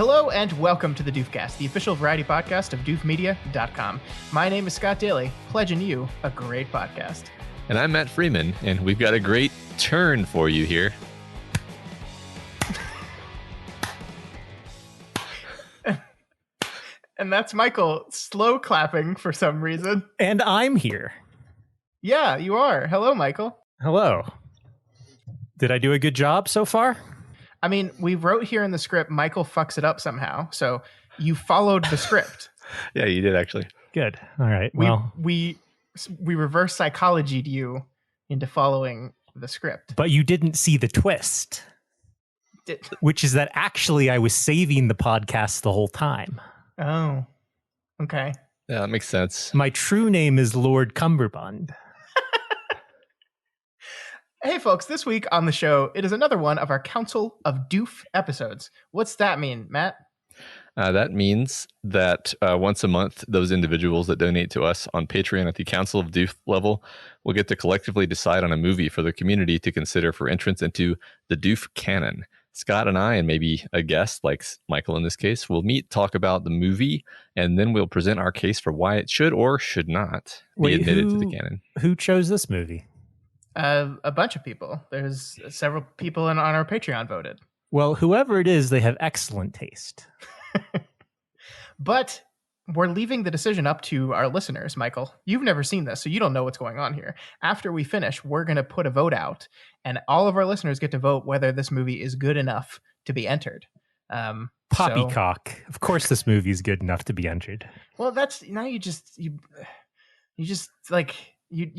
Hello and welcome to the Doofcast, the official variety podcast of doofmedia.com. My name is Scott Daly, pledging you a great podcast. And I'm Matt Freeman, and we've got a great turn for you here. And that's Michael slow clapping for some reason. And I'm here. Yeah, you are. Hello, Michael. Hello. Did I do a good job so far? I mean, we wrote here in the script, Michael fucks it up somehow. So you followed the script. Yeah, you did actually. Good. All right. We reverse psychologied you into following the script. But you didn't see the twist, which is that actually I was saving the podcast the whole time. Oh, okay. Yeah, that makes sense. My true name is Lord Cumberbund. Hey, folks, this week on the show, it is another one of our Council of Doof episodes. What's that mean, Matt? That means that once a month, those individuals that donate to us on Patreon at the Council of Doof level will get to collectively decide on a movie for the community to consider for entrance into the Doof canon. Scott and I, and maybe a guest like Michael in this case, will meet, talk about the movie, and then we'll present our case for why it should or should not be admitted to the canon. Who chose this movie? A bunch of people. There's several people on our Patreon voted. Well, whoever it is, they have excellent taste. But we're leaving the decision up to our listeners, Michael. You've never seen this, so you don't know what's going on here. After we finish, we're going to put a vote out, and all of our listeners get to vote whether this movie is good enough to be entered. Poppycock. Of course this movie is good enough to be entered. Well, that's now you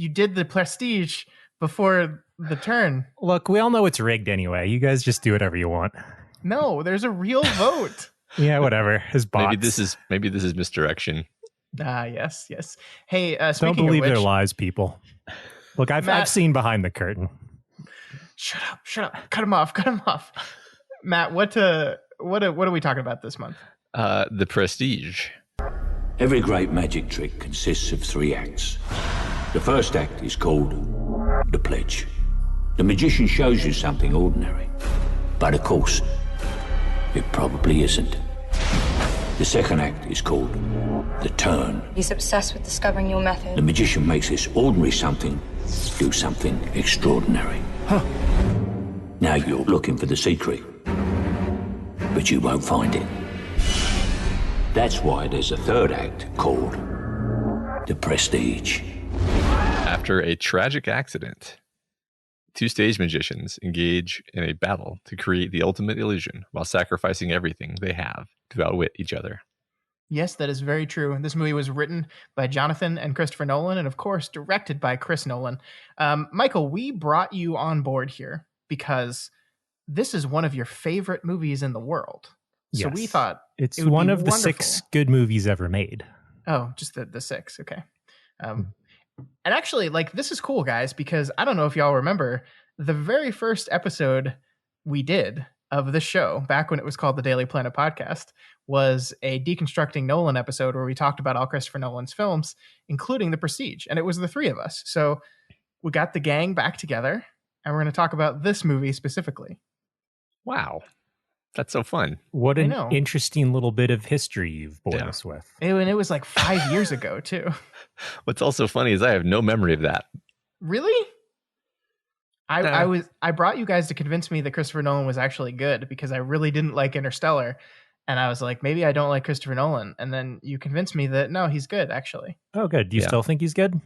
did the prestige before the turn. Look, we all know it's rigged anyway. You guys just do whatever you want. No, there's a real vote. Yeah, whatever. His bots. Maybe this is misdirection. Yes. Hey, don't believe their lies, people. Look, I've seen behind the curtain. Shut up. Cut him off. Matt, what are we talking about this month? The Prestige. Every great magic trick consists of 3 acts. The first act is called the pledge. The magician shows you something ordinary, but of course, it probably isn't. The second act is called the turn. He's obsessed with discovering your method. The magician makes this ordinary something do something extraordinary. Now you're looking for the secret, but you won't find it. That's why there's a third act called the Prestige. After a tragic accident, 2 stage magicians engage in a battle to create the ultimate illusion while sacrificing everything they have to outwit each other. Yes, that is very true. This movie was written by Jonathan and Christopher Nolan, and of course, directed by Chris Nolan. Michael, we brought you on board here because this is one of your favorite movies in the world. So we thought it's one of the 6 good movies ever made. Oh, just the 6. Okay. And actually, this is cool, guys, because I don't know if y'all remember the very first episode we did of this show, back when it was called the Daily Planet Podcast, was a Deconstructing Nolan episode where we talked about all Christopher Nolan's films, including The Prestige. And it was the 3 of us. So we got the gang back together, and we're going to talk about this movie specifically. Wow. That's so fun. What an interesting little bit of history you've borne us with. And it was 5 years ago, too. What's also funny is I have no memory of that. Really? I brought you guys to convince me that Christopher Nolan was actually good because I really didn't like Interstellar. And I was like, maybe I don't like Christopher Nolan. And then you convinced me that, no, he's good, actually. Oh, good. Do you still think he's good?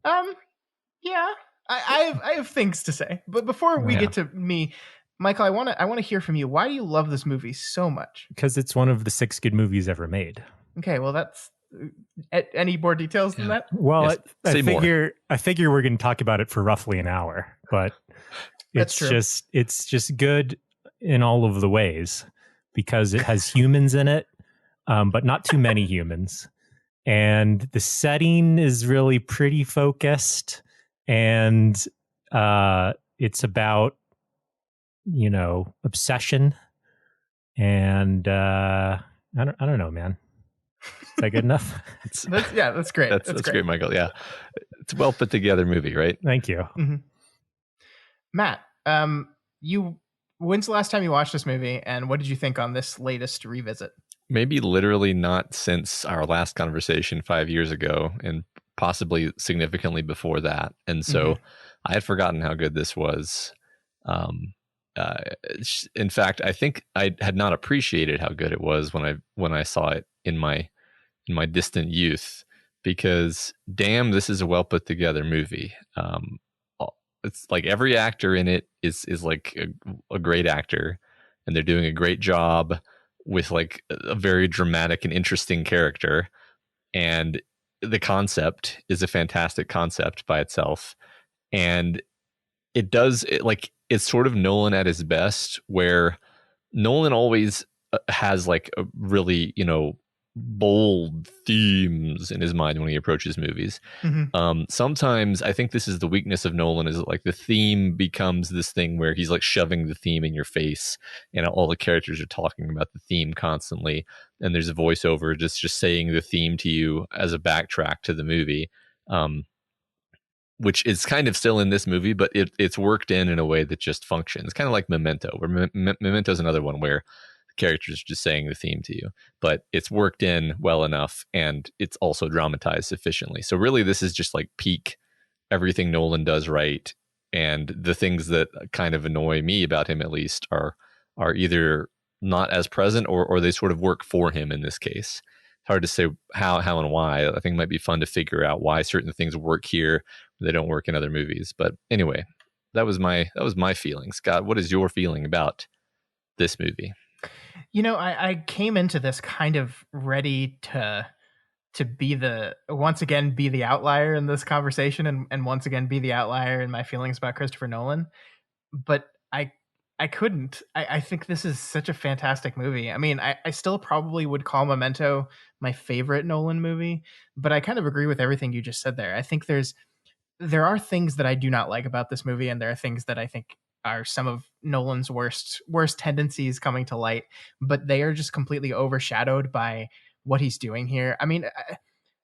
Yeah. I have things to say. But before we get to me, Michael, I want to hear from you. Why do you love this movie so much? Because it's one of the 6 good movies ever made. Okay, well, that's any more details than that? Well, yes, I figure we're going to talk about it for roughly an hour, but it's just good in all of the ways because it has humans in it, but not too many humans, and the setting is really pretty focused, and it's about obsession, and I don't know, man. Is that good enough? That's great. That's great, Michael. Yeah, it's a well put together movie, right? Thank you. Mm-hmm. Matt, you When's the last time you watched this movie, and what did you think on this latest revisit? Maybe literally not since our last conversation 5 years ago, and possibly significantly before that. And so I had forgotten how good this was. Uh, in fact, I think I had not appreciated how good it was when I saw it in my distant youth, because damn, this is a well put together movie. It's like every actor in it is like a great actor, and they're doing a great job with like a very dramatic and interesting character. And the concept is a fantastic concept by itself. And it's sort of Nolan at his best, where Nolan always has like a really, bold themes in his mind when he approaches movies. Sometimes I think this is the weakness of Nolan, is like the theme becomes this thing where he's like shoving the theme in your face, and all the characters are talking about the theme constantly, and there's a voiceover just saying the theme to you as a backtrack to the movie, which is kind of still in this movie, but it's worked in a way that just functions, kind of like Memento, where Memento is another one where characters just saying the theme to you, but it's worked in well enough, and it's also dramatized sufficiently. So really, this is just like peak everything Nolan does right. And the things that kind of annoy me about him, at least, are either not as present, or they sort of work for him in this case. It's hard to say how and why. I think it might be fun to figure out why certain things work here, they don't work in other movies. But anyway, that was my feeling. Scott, what is your feeling about this movie? I came into this kind of ready to once again be the outlier in this conversation, and once again be the outlier in my feelings about Christopher Nolan. But I couldn't. I think this is such a fantastic movie. I mean, I still probably would call Memento my favorite Nolan movie, but I kind of agree with everything you just said there. I think there are things that I do not like about this movie, and there are things that I think are some of Nolan's worst tendencies coming to light, but they are just completely overshadowed by what he's doing here. I mean,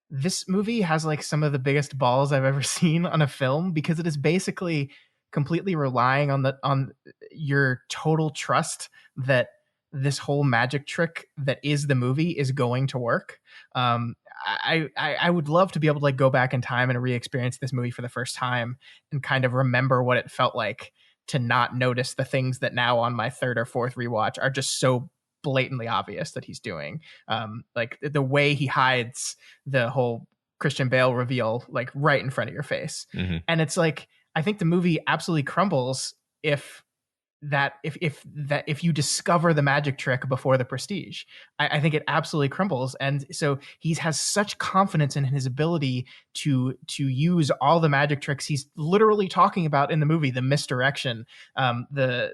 this movie has like some of the biggest balls I've ever seen on a film, because it is basically completely relying on your total trust that this whole magic trick that is the movie is going to work. I would love to be able to like go back in time and re-experience this movie for the first time and kind of remember what it felt like to not notice the things that now on my third or fourth rewatch are just so blatantly obvious that he's doing. Like the way he hides the whole Christian Bale reveal like right in front of your face. And it's like, I think the movie absolutely crumbles if you discover the magic trick before The Prestige. I think it absolutely crumbles. And so he has such confidence in his ability to use all the magic tricks he's literally talking about in the movie, the misdirection, the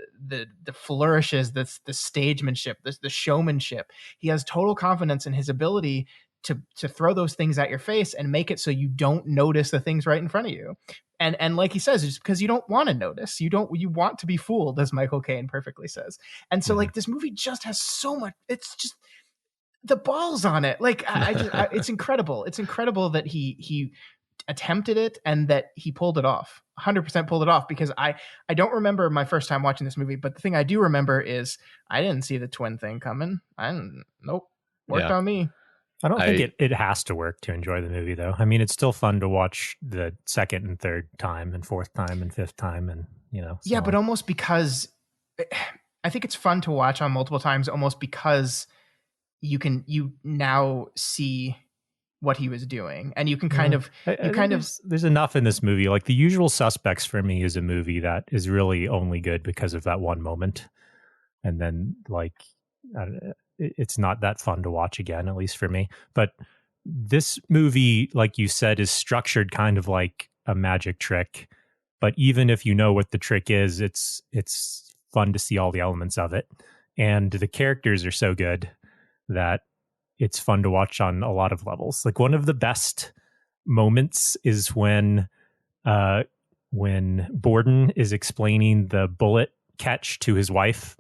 flourishes, the stagemanship, the showmanship. He has total confidence in his ability to throw those things at your face and make it so you don't notice the things right in front of you. And like he says, it's because you don't want to notice. You want to be fooled, as Michael Caine perfectly says. And so like this movie just has so much, it's just the balls on it. Like it's incredible. It's incredible that he attempted it and that he pulled it off. 100% pulled it off, because I don't remember my first time watching this movie, but the thing I do remember is I didn't see the twin thing coming. Nope. Worked on me. I don't think it has to work to enjoy the movie, though. I mean, it's still fun to watch the second and third time and fourth time and fifth time, and so yeah, but almost because I think it's fun to watch on multiple times, almost because you now see what he was doing, and you can there's enough in this movie. Like The Usual Suspects for me is a movie that is really only good because of that one moment, and then like it's not that fun to watch again, at least for me. But this movie, like you said, is structured kind of like a magic trick. But even if you know what the trick is, it's fun to see all the elements of it. And the characters are so good that it's fun to watch on a lot of levels. Like one of the best moments is when Borden is explaining the bullet catch to his wife.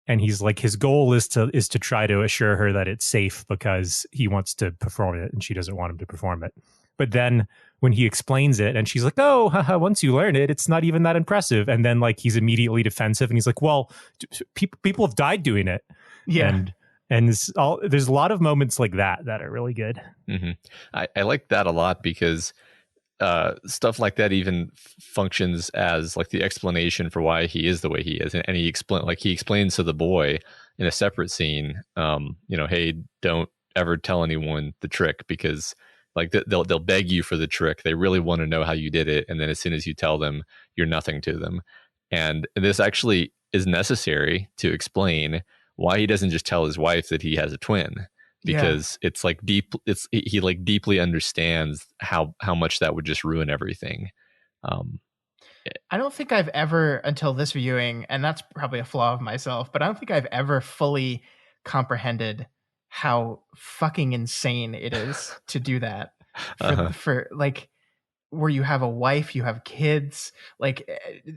And he's like, his goal is to try to assure her that it's safe because he wants to perform it and she doesn't want him to perform it. But then when he explains it and she's like, oh, haha, once you learn it, it's not even that impressive. And then like he's immediately defensive and he's like, well, people have died doing it. Yeah. And there's a lot of moments like that are really good. Mm-hmm. I like that a lot because stuff like that even functions as like the explanation for why he is the way he is. And he explains to the boy in a separate scene, hey, don't ever tell anyone the trick because like they'll beg you for the trick. They really want to know how you did it. And then as soon as you tell them, you're nothing to them. And this actually is necessary to explain why he doesn't just tell his wife that he has a twin, because it's like he like deeply understands how much that would just ruin everything. I don't think I've ever, until this viewing, and that's probably a flaw of myself, but I don't think I've ever fully comprehended how fucking insane it is to do that for like where you have a wife, you have kids, like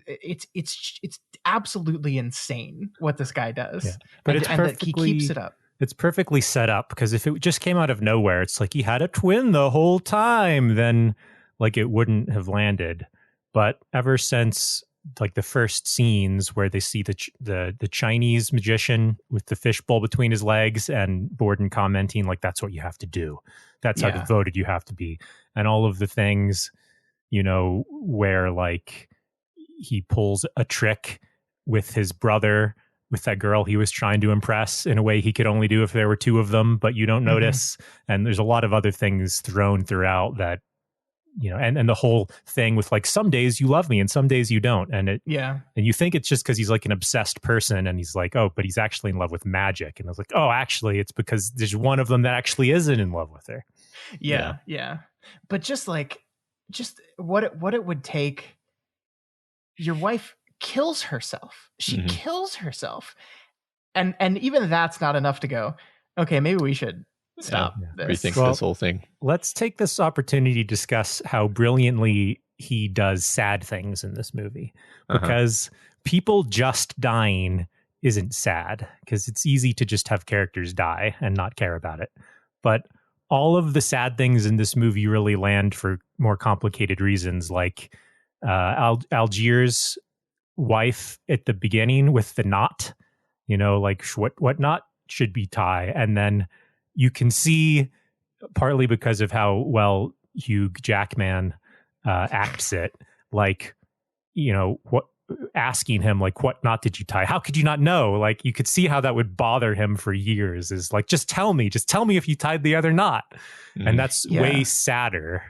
it's absolutely insane what this guy does. Yeah. But and that he keeps it up. It's perfectly set up because if it just came out of nowhere, it's like he had a twin the whole time, then like it wouldn't have landed. But ever since like the first scenes where they see the Chinese magician with the fishbowl between his legs and Borden commenting like that's what you have to do, that's how devoted you have to be, and all of the things, where like he pulls a trick with his brother with that girl he was trying to impress in a way he could only do if there were two of them, but you don't notice. And there's a lot of other things thrown throughout that, and the whole thing with like some days you love me and some days you don't. And and you think it's just because he's like an obsessed person and he's like, oh, but he's actually in love with magic. And I was like, oh, actually it's because there's one of them that actually isn't in love with her. Yeah. But just what it would take. Your wife kills herself. She kills herself. And even that's not enough to go, okay, maybe we should stop this. Rethink this whole thing. Let's take this opportunity to discuss how brilliantly he does sad things in this movie. Because people just dying isn't sad, because it's easy to just have characters die and not care about it. But all of the sad things in this movie really land for more complicated reasons, like Algiers' wife at the beginning with the knot, like what knot should be tie. And then you can see, partly because of how well Hugh Jackman acts it, like, what asking him like, what knot did you tie? How could you not know? Like, you could see how that would bother him for years, is like, just tell me if you tied the other knot. And that's way sadder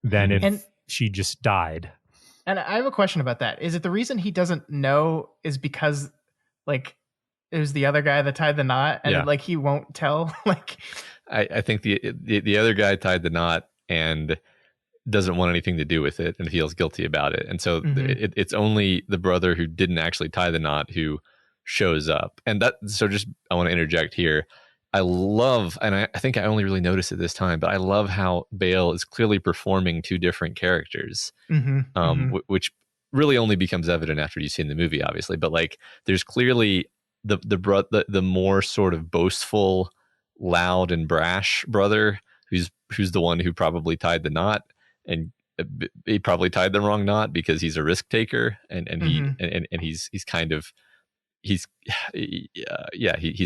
than if she just died. And I have a question about that. Is it the reason he doesn't know is because like it was the other guy that tied the knot and like he won't tell? Like, I think the other guy tied the knot and doesn't want anything to do with it and feels guilty about it. And so it's only the brother who didn't actually tie the knot who shows up. And I want to interject here. I love, and I think I only really noticed it this time, but I love how Bale is clearly performing two different characters, which really only becomes evident after you've seen the movie, obviously. But like, there's clearly the more sort of boastful, loud, and brash brother who's the one who probably tied the knot, and he probably tied the wrong knot because he's a risk taker, and he's kind of. He's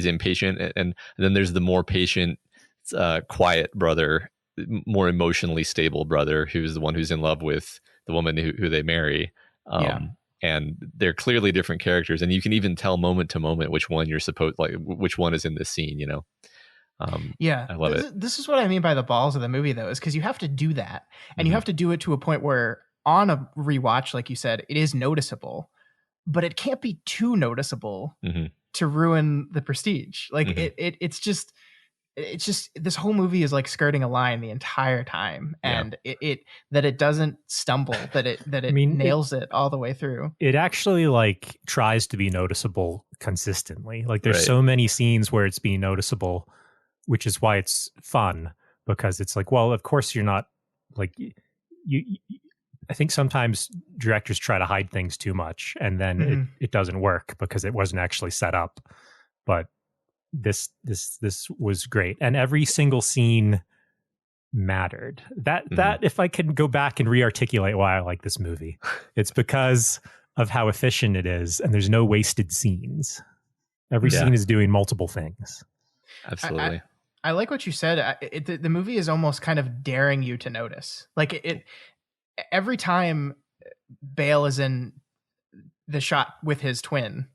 impatient, and then there's the more patient, quiet brother, more emotionally stable brother, who's the one who's in love with the woman who they marry. And they're clearly different characters, and you can even tell moment to moment which one which one is in this scene. I love it. This is what I mean by the balls of the movie, though, is because you have to do that, and you have to do it to a point where on a rewatch, like you said, it is noticeable. But it can't be too noticeable to ruin the prestige. Like it's just this whole movie is like skirting a line the entire time, and it doesn't stumble, that it nails it all the way through. It actually like tries to be noticeable consistently. Like there's so many scenes where it's being noticeable, which is why it's fun, because it's like, well, of course you're not like you I think sometimes directors try to hide things too much, and then it doesn't work because it wasn't actually set up. But this was great, and every single scene mattered. That if I can go back and re-articulate why I like this movie, it's because of how efficient it is, and there's no wasted scenes. Every scene is doing multiple things. Absolutely. I like what you said. The movie is almost kind of daring you to notice. Like it every time Bale is in the shot with his twin,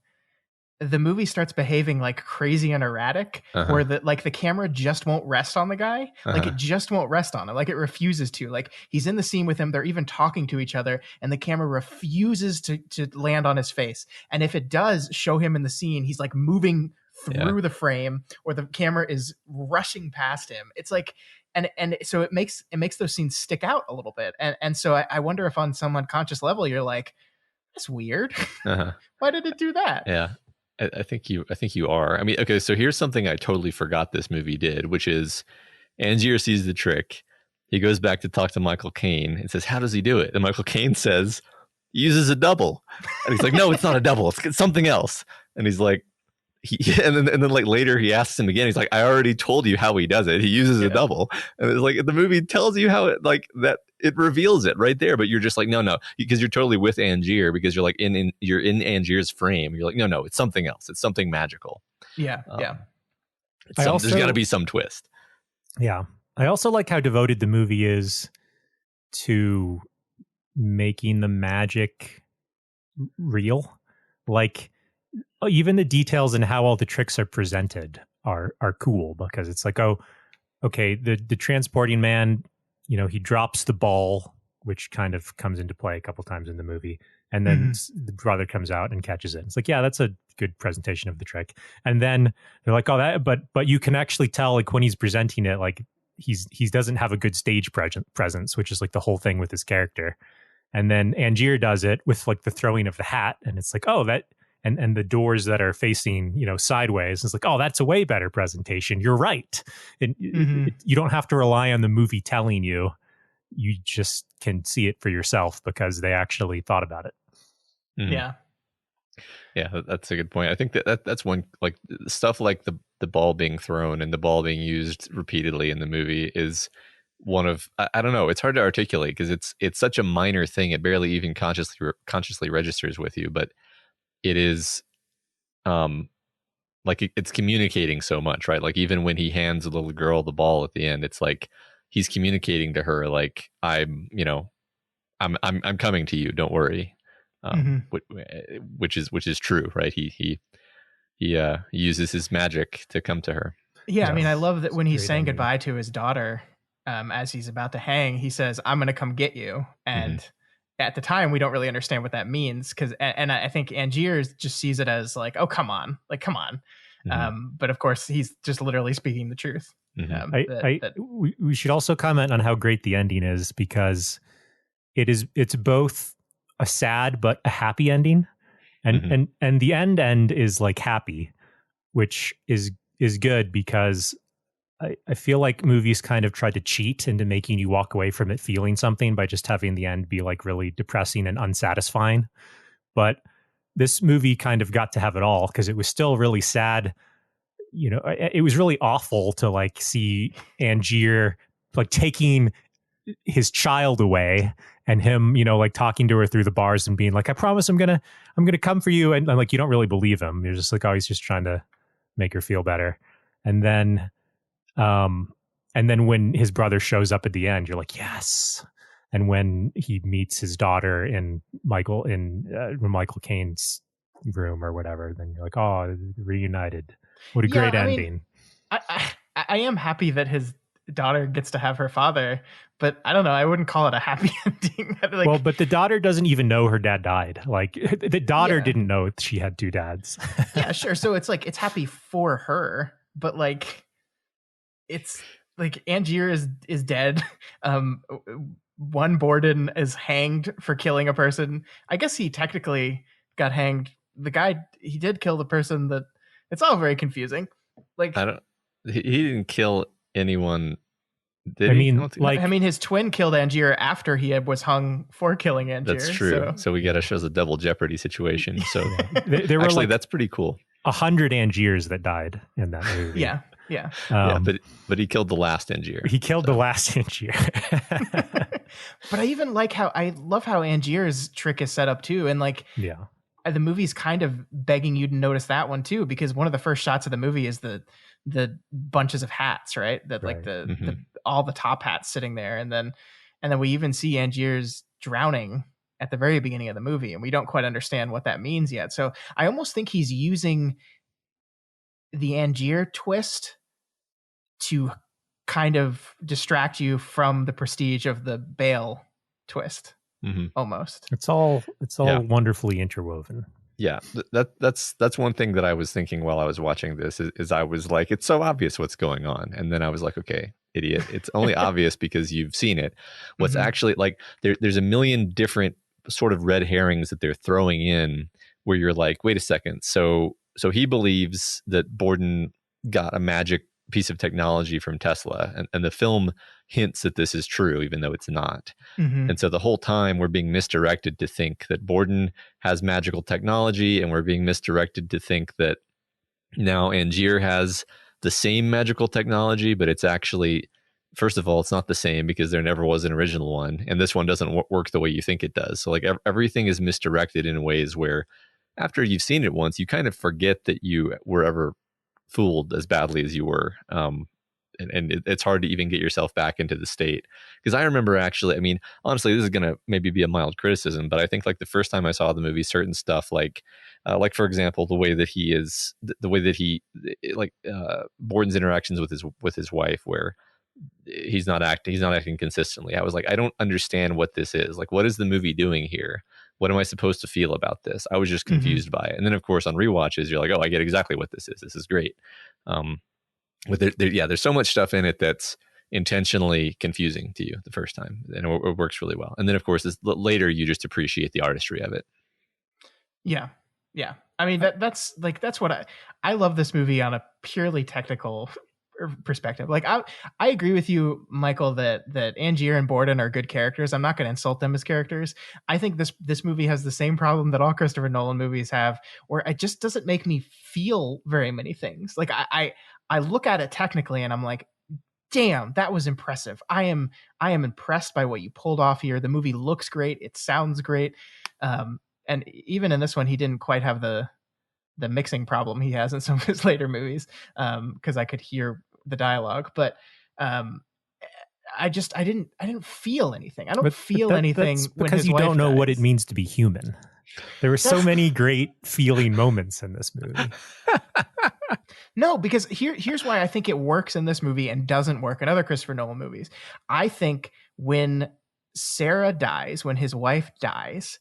the movie starts behaving like crazy and erratic, where the camera just won't rest on the guy. Like it just won't rest on him. Like it refuses to. Like he's in the scene with him. They're even talking to each other, and the camera refuses to land on his face. And if it does show him in the scene, he's like moving through the frame, or the camera is rushing past him. It's like, and so it makes those scenes stick out a little bit. And so I wonder if on some unconscious level you're like, that's weird. Why did it do that? Yeah. I think you are. I mean, okay, so here's something I totally forgot this movie did, which is Angier sees the trick. He goes back to talk to Michael Caine and says, how does he do it? And Michael Caine says, he uses a double. And he's like, no, it's not a double. It's something else. And he's like, and then like later he asks him again. He's like, I already told you how he does it. He uses a double. And it's like the movie tells you how it, like that, it reveals it right there. But you're just like, no, because you're totally with Angier, because you're like you're in Angier's frame. You're like, no, it's something else. It's something magical. Yeah. There's got to be some twist. Yeah. I also like how devoted the movie is to making the magic real. Like, even the details and how all the tricks are presented are cool, because it's like, oh, okay, the transporting man, he drops the ball, which kind of comes into play a couple times in the movie, and then the brother comes out and catches it. It's like, yeah, that's a good presentation of the trick. And then they're like, oh, that, but you can actually tell, like, when he's presenting it, like he doesn't have a good stage presence, which is like the whole thing with his character. And then Angier does it with like the throwing of the hat, and it's like, oh, that. And the doors that are facing, sideways. It's like, oh, that's a way better presentation. You're right. You don't have to rely on the movie telling you. You just can see it for yourself because they actually thought about it. Yeah. Yeah, that's a good point. I think that's one, like stuff like the ball being thrown and the ball being used repeatedly in the movie is one of, I don't know, it's hard to articulate because it's such a minor thing. It barely even consciously registers with you, but it is like it's communicating so much, right? Like even when he hands the little girl the ball at the end, it's like he's communicating to her like, I'm coming to you, don't worry. Which is true, right? He uses his magic to come to her. Yeah, I mean, I love that when he's saying goodbye to his daughter, as he's about to hang, he says, I'm going to come get you. And at the time, we don't really understand what that means, because I think Angier just sees it as like, oh, come on. But of course, he's just literally speaking the truth. We should also comment on how great the ending is, because it's both a sad but a happy ending, and the end is like happy, which is good, because I feel like movies kind of try to cheat into making you walk away from it feeling something by just having the end be like really depressing and unsatisfying. But this movie kind of got to have it all, because it was still really sad. It was really awful to like see Angier like taking his child away, and him, like talking to her through the bars and being like, I promise I'm gonna come for you. And like, you don't really believe him. You're just like, oh, he's just trying to make her feel better. And then when his brother shows up at the end, you're like, yes. And when he meets his daughter in Michael Caine's room or whatever, then you're like, oh, reunited. What a great ending. I am happy that his daughter gets to have her father, but I don't know, I wouldn't call it a happy ending. Well, but the daughter doesn't even know her dad died. Like the daughter didn't know she had two dads. Yeah, sure. So it's like, it's happy for her, but like, it's like Angier is dead. One Borden is hanged for killing a person. I guess he technically got hanged. The guy, he did kill the person. That it's all very confusing. Like, he didn't kill anyone. I mean, his twin killed Angier after he was hung for killing Angier. That's true. So we got to show the double jeopardy situation. So there were actually, that's pretty cool. 100 Angiers that died in that movie. Yeah. Yeah, but he killed the last Angier. He killed the last Angier. But I love how Angier's trick is set up too, and like the movie's kind of begging you to notice that one too, because one of the first shots of the movie is the bunches of hats, right? That like the all the top hats sitting there, and then we even see Angier's drowning at the very beginning of the movie, and we don't quite understand what that means yet. So I almost think he's using the Angier twist to kind of distract you from the prestige of the Bale twist. Almost. It's all wonderfully interwoven. Yeah, that's one thing that I was thinking while I was watching this is I was like, it's so obvious what's going on, and then I was like, okay, idiot, it's only obvious because you've seen it. What's actually like there's a million different sort of red herrings that they're throwing in where you're like, wait a second, so he believes that Borden got a magic piece of technology from Tesla, and the film hints that this is true even though it's not. And so the whole time we're being misdirected to think that Borden has magical technology, and we're being misdirected to think that now Angier has the same magical technology, but it's actually, first of all, it's not the same because there never was an original one, and this one doesn't work the way you think it does. So like everything is misdirected in ways where after you've seen it once, you kind of forget that you were ever fooled as badly as you were. And it's hard to even get yourself back into the state. Because I remember actually, I mean, honestly, this is going to maybe be a mild criticism, but I think like the first time I saw the movie, certain stuff like for example, the way that Borden's interactions with his wife, where he's not acting consistently. I was like, I don't understand what this is. Like, what is the movie doing here? What am I supposed to feel about this? I was just confused by it. And then of course on rewatches, you're like, oh, I get exactly what this is. This is great. But there's so much stuff in it that's intentionally confusing to you the first time, and it works really well. And then of course later you just appreciate the artistry of it. Yeah. I mean, that's what I love this movie on a purely technical perspective. Like I agree with you, Michael, that Angier and Borden are good characters. I'm not going to insult them as characters. I think this movie has the same problem that all Christopher Nolan movies have, where it just doesn't make me feel very many things. Like I look at it technically and I'm like, damn, that was impressive. I am impressed by what you pulled off here. The movie looks great. It sounds great. And even in this one, he didn't quite have the mixing problem he has in some of his later movies, because I could hear the dialogue. But I didn't feel anything. I don't feel anything because you don't know what it means to be human. There were so many great feeling moments in this movie. No, because here's why I think it works in this movie and doesn't work in other Christopher Nolan movies. I think when Sarah dies, when his wife dies,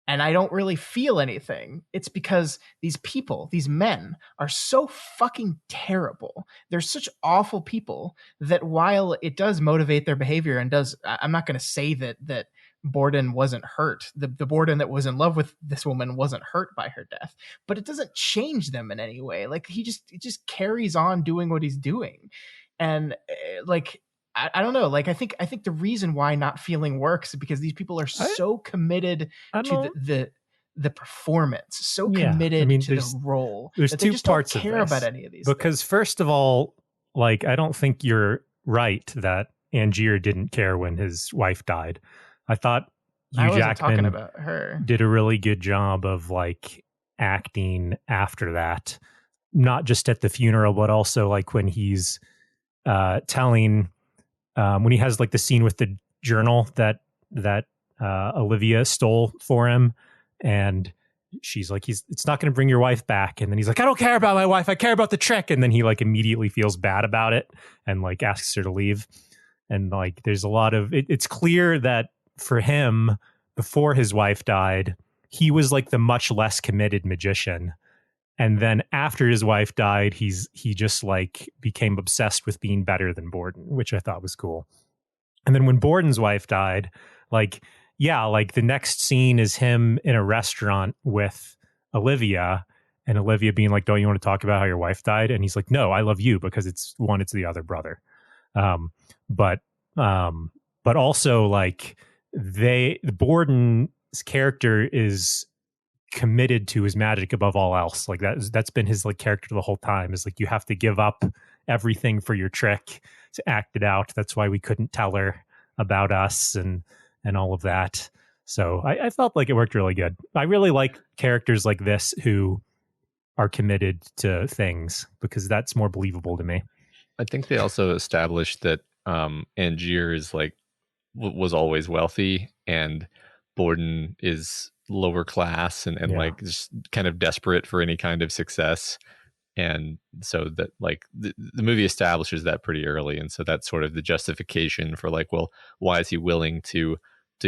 and I don't really feel anything, it's because these people, these men, are so fucking terrible. They're such awful people that while it does motivate their behavior and does, I'm not going to say that Borden wasn't hurt. The Borden that was in love with this woman wasn't hurt by her death, but it doesn't change them in any way. Like he just carries on doing what he's doing. And like, I don't know. Like, I think the reason why not feeling works is because these people are so committed to the performance, so committed to the role. There's that two they just parts don't care of this, about any of these because things. First of all, like, I don't think you're right that Angier didn't care when his wife died. I thought Hugh Jackman about her. Did a really good job of like acting after that, not just at the funeral, but also like when he's telling. When he has like the scene with the journal that Olivia stole for him, and she's like, it's not going to bring your wife back. And then he's like, I don't care about my wife. I care about the trick. And then he like immediately feels bad about it and like asks her to leave. And like, there's a lot of, it's clear that for him, before his wife died, he was like the much less committed magician. And then after his wife died, he just like became obsessed with being better than Borden, which I thought was cool. And then when Borden's wife died, like, yeah, like the next scene is him in a restaurant with Olivia, and Olivia being like, don't you want to talk about how your wife died? And he's like, no, I love you because it's the other brother. But also like Borden's character is committed to his magic above all else. Like that's been his like character the whole time, is like, you have to give up everything for your trick to act it out. That's why we couldn't tell her about us and all of that. So I felt like it worked really good. I really like characters like this who are committed to things, because that's more believable to me. I think they also established that Angier is like was always wealthy, and Borden is lower class and like just kind of desperate for any kind of success. And so that like the movie establishes that pretty early, and so that's sort of the justification for like, well, why is he willing to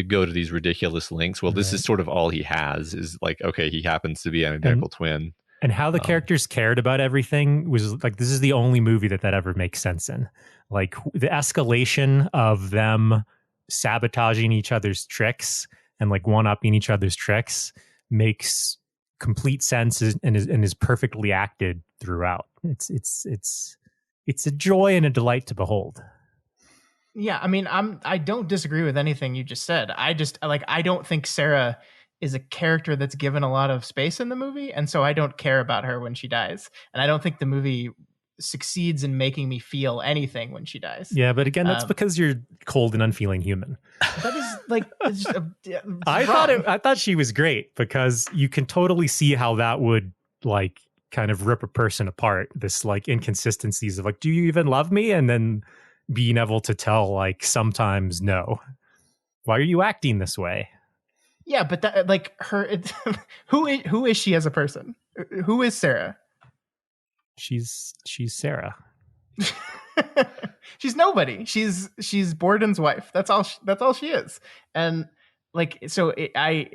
go to these ridiculous lengths? Well, this is sort of all he has, is like, okay, he happens to be an identical twin. And how the characters cared about everything was like, this is the only movie that ever makes sense in. Like the escalation of them sabotaging each other's tricks and like one-upping each other's tricks makes complete sense and is perfectly acted throughout. It's a joy and a delight to behold. Yeah, I mean, I don't disagree with anything you just said. I don't think Sarah is a character that's given a lot of space in the movie, and so I don't care about her when she dies. And I don't think the movie succeeds in making me feel anything when she dies. Yeah, but again, that's because you're cold and unfeeling human. That is like I thought she was great, because you can totally see how that would like kind of rip a person apart. This like inconsistencies of like, do you even love me? And then being able to tell like sometimes no. Why are you acting this way? Yeah, but that like her who is she as a person? Who is Sarah? She's Sarah. She's nobody. She's Borden's wife. That's all she is. And like, so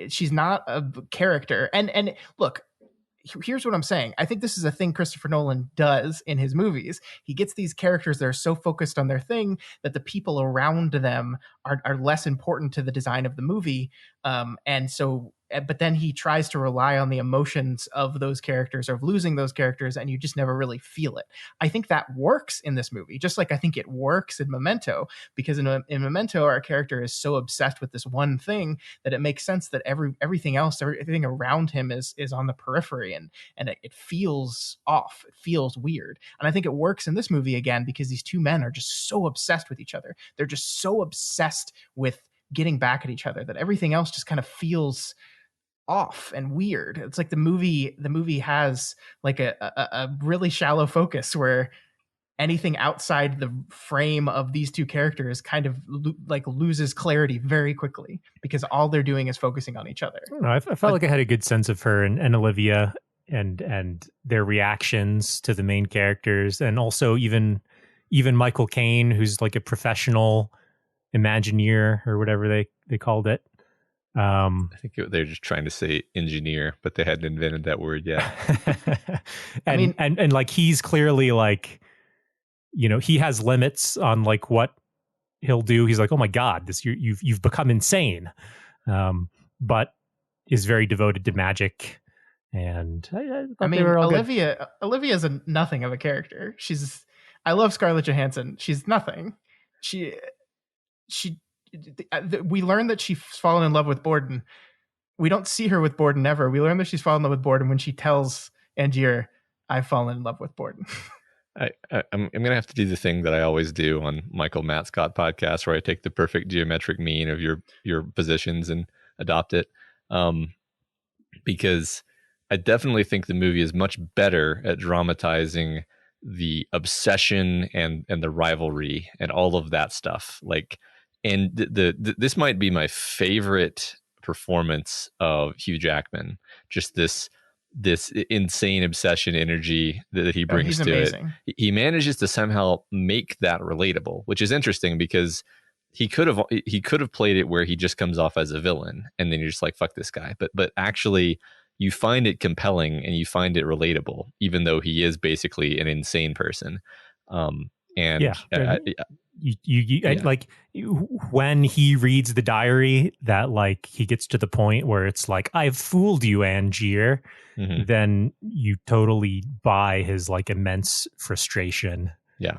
she's not a character. And look, here's what I'm saying. I think this is a thing Christopher Nolan does in his movies. He gets these characters that are so focused on their thing that the people around them are less important to the design of the movie. But then he tries to rely on the emotions of those characters, or of losing those characters, and you just never really feel it. I think that works in this movie, just like I think it works in Memento, because in Memento, our character is so obsessed with this one thing that it makes sense that everything else, everything around him is on the periphery, and it feels off. It feels weird. And I think it works in this movie again because these two men are just so obsessed with each other. They're just so obsessed with getting back at each other that everything else just kind of feels off and weird. It's like the movie has like a really shallow focus where anything outside the frame of these two characters kind of like loses clarity very quickly, because all they're doing is focusing on each other. I don't know, I felt like I had a good sense of her and Olivia and their reactions to the main characters, and also even Michael Caine, who's like a professional Imagineer or whatever they called it. I think they're just trying to say engineer, but they hadn't invented that word yet. and like he's clearly like, you know, he has limits on like what he'll do. He's like, oh my God, you've become insane, but is very devoted to magic. And I mean, Olivia's nothing of a character. I love Scarlett Johansson. She's nothing. We learn that she's fallen in love with Borden. We don't see her with Borden ever. We learn that she's fallen in love with Borden when she tells Angier, I've fallen in love with Borden. I'm going to have to do the thing that I always do on Michael Matt Scott podcast, where I take the perfect geometric mean of your positions and adopt it. Because I definitely think the movie is much better at dramatizing the obsession and the rivalry and all of that stuff. Like, and this might be my favorite performance of Hugh Jackman. Just this insane obsession energy that he brings to amazing. It. He manages to somehow make that relatable, which is interesting because he could have played it where he just comes off as a villain and then you're just like, fuck this guy. But actually you find it compelling and you find it relatable, even though he is basically an insane person. Like when he reads the diary, that like he gets to the point where it's like, I've fooled you, Angier. Mm-hmm. Then you totally buy his like immense frustration. Yeah.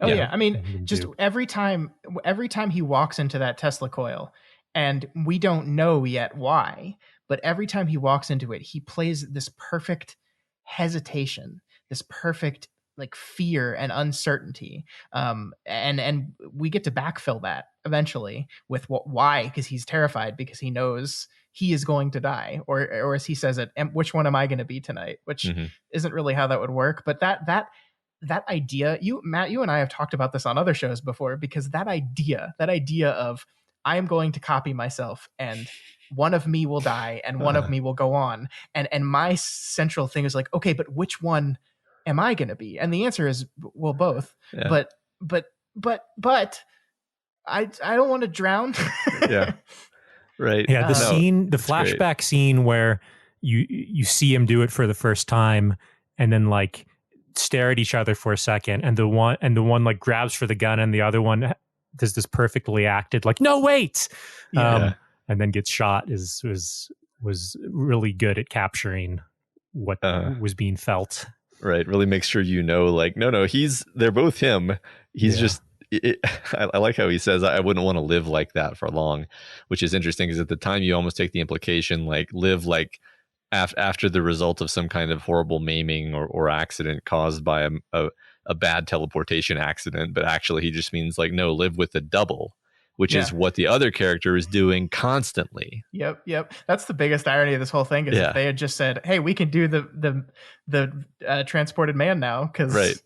I mean, just every time he walks into that Tesla coil, and we don't know yet why, but every time he walks into it, he plays this perfect hesitation, this perfect like fear and uncertainty, and we get to backfill that eventually with why, because he's terrified, because he knows he is going to die, or as he says it, which one am I going to be tonight, which isn't really how that would work. But that idea, Matt, you and I have talked about this on other shows before, because that idea of I am going to copy myself and one of me will die and one of me will go on, and my central thing is like, okay, but which one am I going to be? And the answer is, well, both. Yeah. But I don't want to drown. Yeah. Right. Yeah. The flashback great. Scene where you see him do it for the first time, and then like stare at each other for a second, and the one like grabs for the gun, and the other one does this perfectly acted like, no, wait. And then gets shot was really good at capturing what was being felt. Right. Really makes sure like, no, they're both him. He's just, I like how he says, I wouldn't want to live like that for long, which is interesting, because at the time you almost take the implication like live like after the result of some kind of horrible maiming or accident caused by a bad teleportation accident. But actually he just means like, no, live with a double, which is what the other character is doing constantly. Yep. That's the biggest irony of this whole thing, is if they had just said, hey, we can do the transported man now because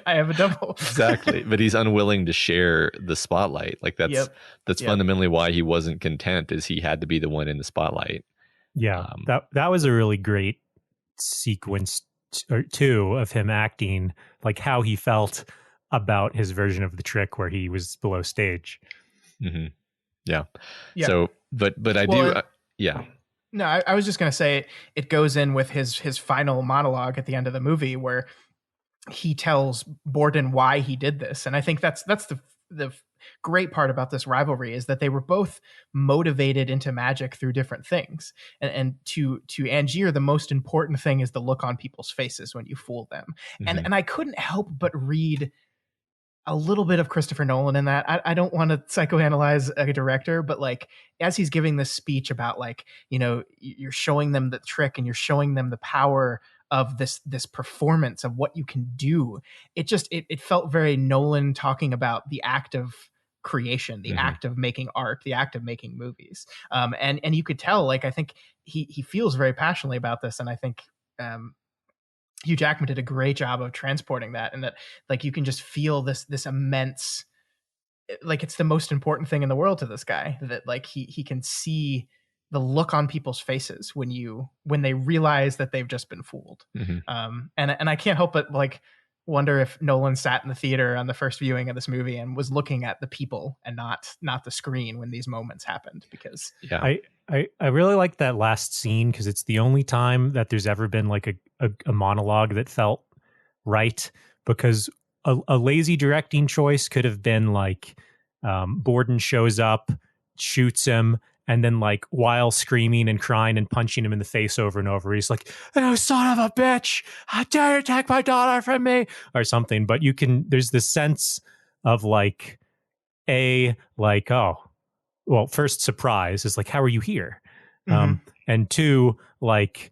I have a double. Exactly. But he's unwilling to share the spotlight. Like that's fundamentally why he wasn't content, is he had to be the one in the spotlight. Yeah. That was a really great sequence or two of him acting, like how he felt about his version of the trick where he was below stage. Mm-hmm. Yeah. So, but I do. No, I was just going to say it goes in with his final monologue at the end of the movie, where he tells Borden why he did this. And I think that's the great part about this rivalry, is that they were both motivated into magic through different things. And to Angier, the most important thing is the look on people's faces when you fool them. Mm-hmm. And I couldn't help but read a little bit of Christopher Nolan in that. I don't want to psychoanalyze a director, but like, as he's giving this speech about like, you're showing them the trick and you're showing them the power of this performance of what you can do. It felt very Nolan talking about the act of creation, the act of making art, the act of making movies. And you could tell, like, I think he feels very passionately about this. And I think, Hugh Jackman did a great job of transporting that, and that like you can just feel this immense, like it's the most important thing in the world to this guy, that like he can see the look on people's faces when they realize that they've just been fooled. Mm-hmm. And I can't help but like wonder if Nolan sat in the theater on the first viewing of this movie and was looking at the people and not the screen when these moments happened, because I really like that last scene, because it's the only time that there's ever been like a monologue that felt right, because a lazy directing choice could have been like Borden shows up, shoots him, and then like while screaming and crying and punching him in the face over and over, he's like, "Oh, son of a bitch, how dare you take my daughter from me," or something. But there's this sense of like, well, first, surprise is like, how are you here? Mm-hmm. And two, like,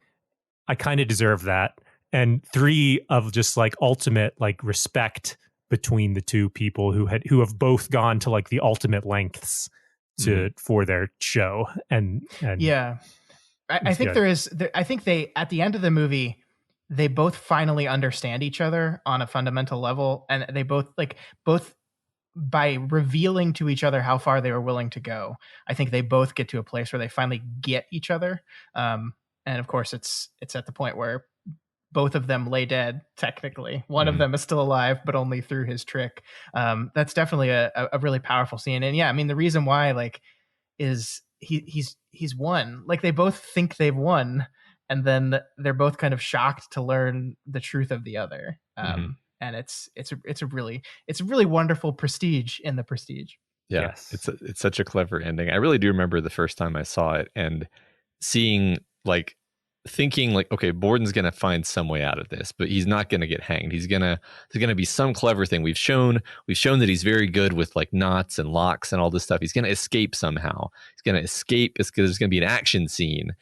I kind of deserve that. And three, of just like ultimate like respect between the two people who have both gone to like the ultimate lengths for their show. And yeah, I think I think they, at the end of the movie, they both finally understand each other on a fundamental level, and they both by revealing to each other how far they were willing to go, I think they both get to a place where they finally get each other. And of course it's at the point where both of them lay dead. Technically, one of them is still alive, but only through his trick. That's definitely a really powerful scene. And yeah, I mean, the reason why like is he's won. Like they both think they've won, and then they're both kind of shocked to learn the truth of the other. And it's a really wonderful prestige in the Prestige. Yeah, yes. It's such a clever ending. I really do remember the first time I saw it and thinking like, okay, Borden's gonna find some way out of this, but he's not gonna get hanged. There's gonna be some clever thing. We've shown that he's very good with like knots and locks and all this stuff. He's gonna escape somehow. He's gonna escape. There's gonna be an action scene,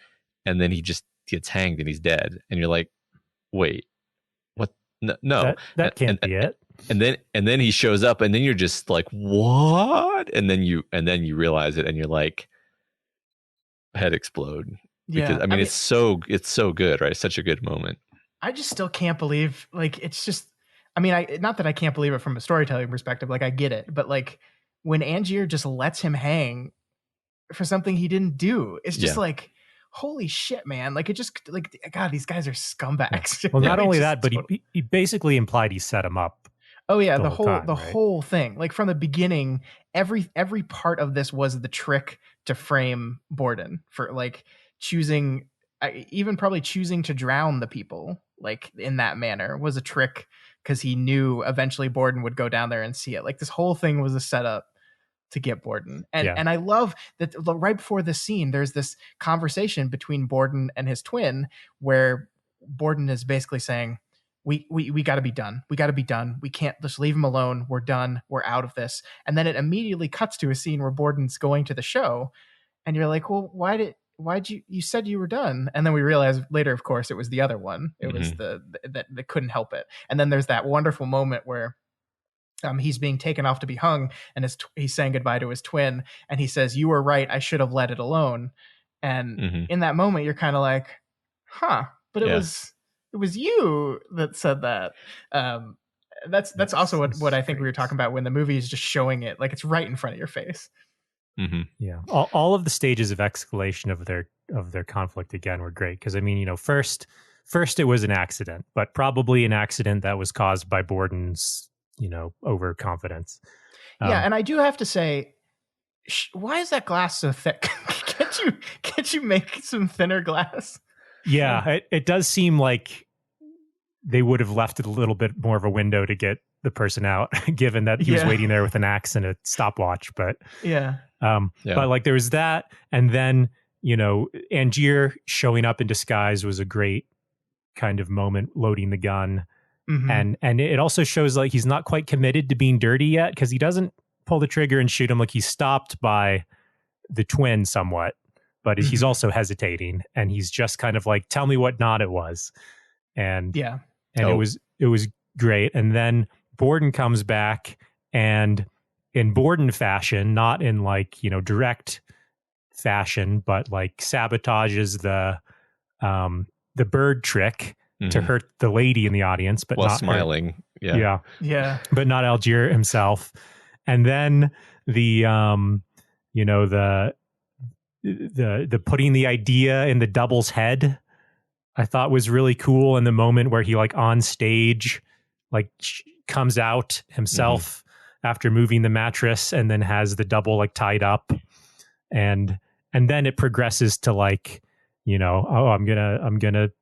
and then he just gets hanged and he's dead. And you're like, wait. No, that can't be it. And then he shows up, and then you're just like, what? And then you realize it, and you're like, head explode. Because I mean, it's so good, right? It's such a good moment. I just still can't believe, like, it's just, I mean, not that I can't believe it from a storytelling perspective, like I get it, but like when Angier just lets him hang for something he didn't do, it's just like, holy shit, man. Like, it just, like, God, these guys are scumbags. Well, not only that, but he basically implied he set him up. Oh yeah, the whole thing. Like from the beginning, every part of this was the trick to frame Borden for like choosing, even probably choosing to drown the people like in that manner was a trick because he knew eventually Borden would go down there and see it. Like this whole thing was a setup to get Borden. And I love that right before this scene, there's this conversation between Borden and his twin where Borden is basically saying, we got to be done. We got to be done. We can't just leave him alone. We're done. We're out of this. And then it immediately cuts to a scene where Borden's going to the show. And you're like, well, why'd you said you were done? And then we realized later, of course, it was the other one. It was that couldn't help it. And then there's that wonderful moment where he's being taken off to be hung and he's saying goodbye to his twin. And he says, you were right. I should have let it alone. And in that moment, you're kind of like, huh, but it was you that said that. That's also what I think we were talking about when the movie is just showing it like it's right in front of your face. Yeah, all of the stages of escalation of their conflict again were great because I mean, first it was an accident, but probably an accident that was caused by Borden's overconfidence. Yeah, and I do have to say, why is that glass so thick? Can't you make some thinner glass? Yeah, it does seem like they would have left it a little bit more of a window to get the person out, given that he was waiting there with an axe and a stopwatch. But but like there was that, and then Angier showing up in disguise was a great kind of moment, loading the gun, and it also shows like he's not quite committed to being dirty yet because he doesn't pull the trigger and shoot him. Like he's stopped by the twin somewhat, but he's also hesitating, and he's just kind of like, tell me what knot it was. And it was great. And then Borden comes back and in Borden fashion, not in like, direct fashion, but like sabotages the bird trick to hurt the lady in the audience, but while not smiling. Her. Yeah. But not Angier himself. And then the putting the idea in the double's head, I thought was really cool. In the moment where he like on stage, like comes out himself after moving the mattress and then has the double like tied up. And then it progresses to like, I'm going to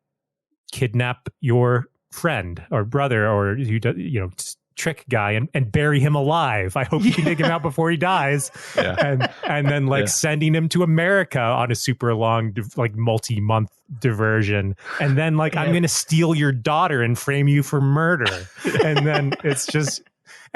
kidnap your friend or brother or, trick guy and bury him alive. I hope you can dig him out before he dies. And then like sending him to America on a super long, like multi-month diversion. And then like, I'm going to steal your daughter and frame you for murder. And then it's just,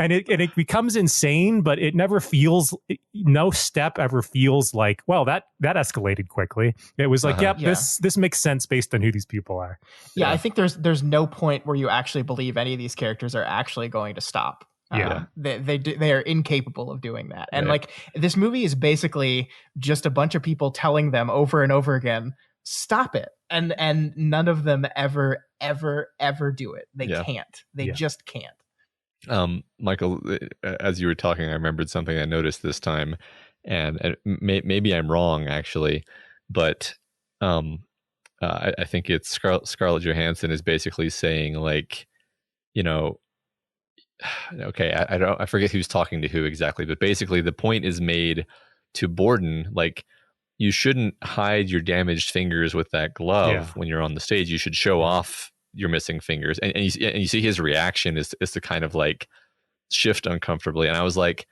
and it becomes insane, but it never feels, no step ever feels like, well, that escalated quickly. It was like, this makes sense based on who these people are. Yeah, I think there's no point where you actually believe any of these characters are actually going to stop. They are incapable of doing that. And like this movie is basically just a bunch of people telling them over and over again, stop it. And none of them ever do it. They can't. They just can't. Michael, as you were talking, I remembered something I noticed this time, and maybe I'm wrong actually, but I think it's Scarlett Johansson is basically saying like, okay, I forget who's talking to who exactly, but basically the point is made to Borden, like you shouldn't hide your damaged fingers with that glove when you're on the stage. You should show off your missing fingers, and you see his reaction is to kind of like shift uncomfortably. And I was like,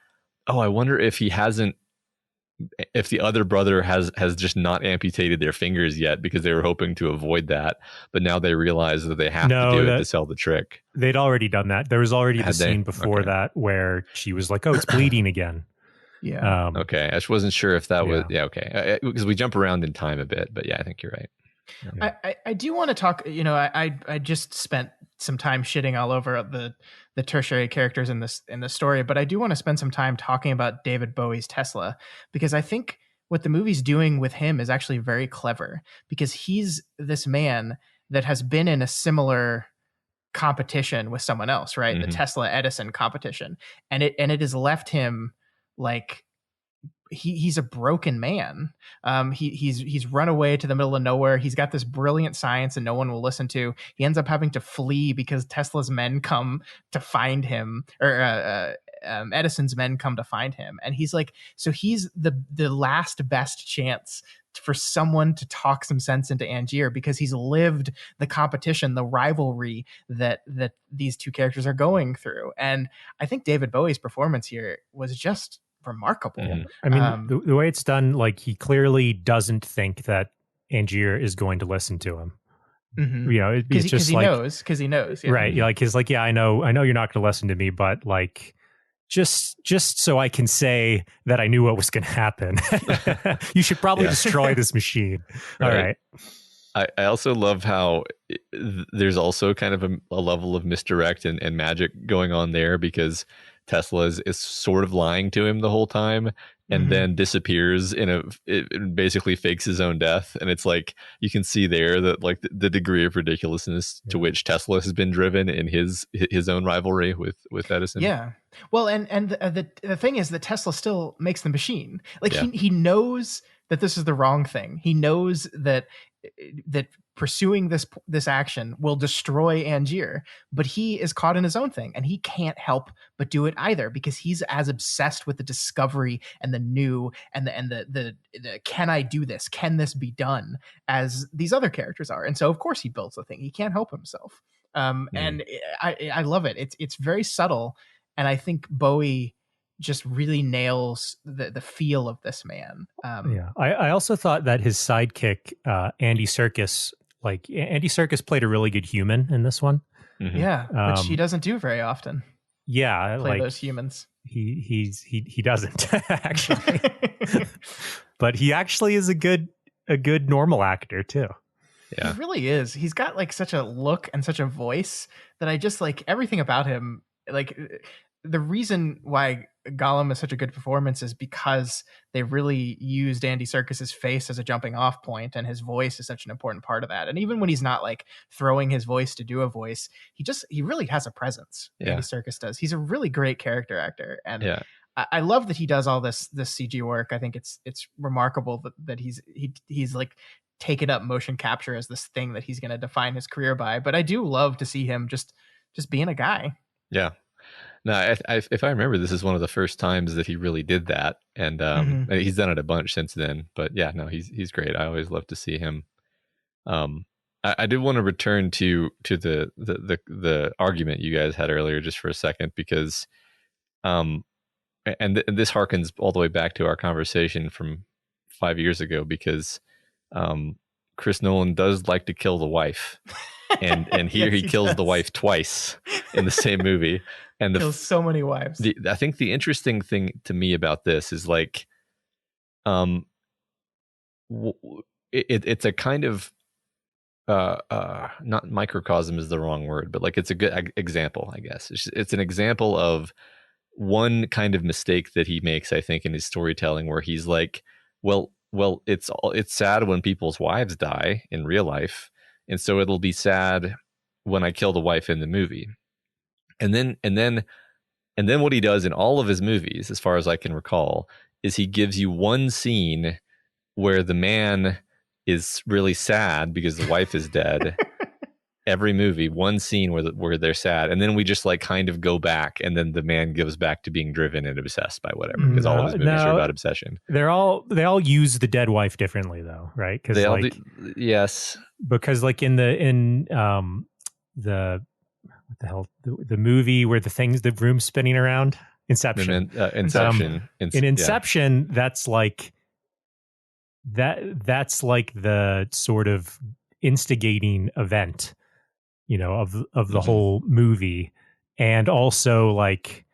oh, I wonder if the other brother has just not amputated their fingers yet because they were hoping to avoid that, but now they realize that they have to do it to sell the trick. They'd already done that. There was already the scene before that where she was like, oh, it's bleeding again. Okay, I just wasn't sure if that was okay, because we jump around in time a bit, but I think you're right. I do want to talk, I just spent some time shitting all over the tertiary characters in the story, but I do want to spend some time talking about David Bowie's Tesla, because I think what the movie's doing with him is actually very clever, because he's this man that has been in a similar competition with someone else, right? The Tesla Edison competition, and it has left him like he's a broken man. He's run away to the middle of nowhere. He's got this brilliant science and no one will listen to. He ends up having to flee because Tesla's men come to find him, or Edison's men come to find him, and he's like, so he's the last best chance for someone to talk some sense into Angier, because he's lived the competition, the rivalry that these two characters are going through. And I think David Bowie's performance here was just remarkable. I mean, the way it's done, like, he clearly doesn't think that Angier is going to listen to him. You know, it's just like, because he knows, yeah. Right? Like, he's like, yeah, I know you're not going to listen to me, but like, just so I can say that I knew what was going to happen, you should probably destroy this machine. All right. I also love how there's also kind of a level of misdirect and magic going on there, because Tesla is sort of lying to him the whole time, and then disappears it basically fakes his own death. And it's like, you can see there that like the degree of ridiculousness to which Tesla has been driven in his own rivalry with Edison. Yeah. Well, and the thing is that Tesla still makes the machine. Like, he knows that this is the wrong thing. He knows that pursuing this action will destroy Angier, but he is caught in his own thing, and he can't help but do it either, because he's as obsessed with the discovery and the new and the can I do this? Can this be done? As these other characters are. And so of course he builds the thing. He can't help himself. And I love it. It's very subtle, and I think Bowie just really nails the feel of this man. I also thought that his sidekick, Andy Serkis, played a really good human in this one. Which he doesn't do very often. Yeah, play those humans. He doesn't actually, but he actually is a good normal actor too. Yeah, he really is. He's got like such a look and such a voice that I just like everything about him. Like, the reason why Gollum is such a good performance is because they really used Andy Serkis's face as a jumping off point, and his voice is such an important part of that. And even when he's not like throwing his voice to do a voice, he really has a presence. Andy Serkis does. He's a really great character actor, and I love that he does all this CG work. I think it's remarkable that he's like taken up motion capture as this thing that he's going to define his career by. But I do love to see him just being a guy. Yeah. No, if I remember, this is one of the first times that he really did that, and he's done it a bunch since then. But yeah, no, he's great. I always love to see him. I did want to return to the argument you guys had earlier just for a second, because this harkens all the way back to our conversation from 5 years ago, because Chris Nolan does like to kill the wife, and here he kills the wife twice in the same movie. And kills so many wives. I think the interesting thing to me about this is like, it's a kind of not microcosm is the wrong word, but like it's a good example, I guess. It's an example of one kind of mistake that he makes, I think, in his storytelling, where he's like, well, it's sad when people's wives die in real life, and so it'll be sad when I kill the wife in the movie. And then what he does in all of his movies, as far as I can recall, is he gives you one scene where the man is really sad because the wife is dead. Every movie, one scene where they're sad, and then we just like kind of go back, and then the man goes back to being driven and obsessed by whatever, because all of his movies are about obsession. They all use the dead wife differently, though, right? Because they all do, yes, because like in the what the hell, the movie where the room's spinning around, Inception. Inception. In Inception, that's like the sort of instigating event, you know, of the whole movie. And also like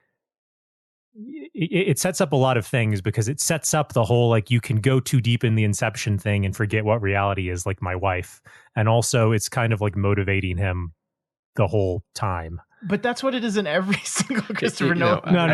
it sets up a lot of things, because it sets up the whole, like, you can go too deep in the Inception thing and forget what reality is, like my wife. And also it's kind of like motivating him the whole time. But that's what it is in every single Christopher Nolan. No.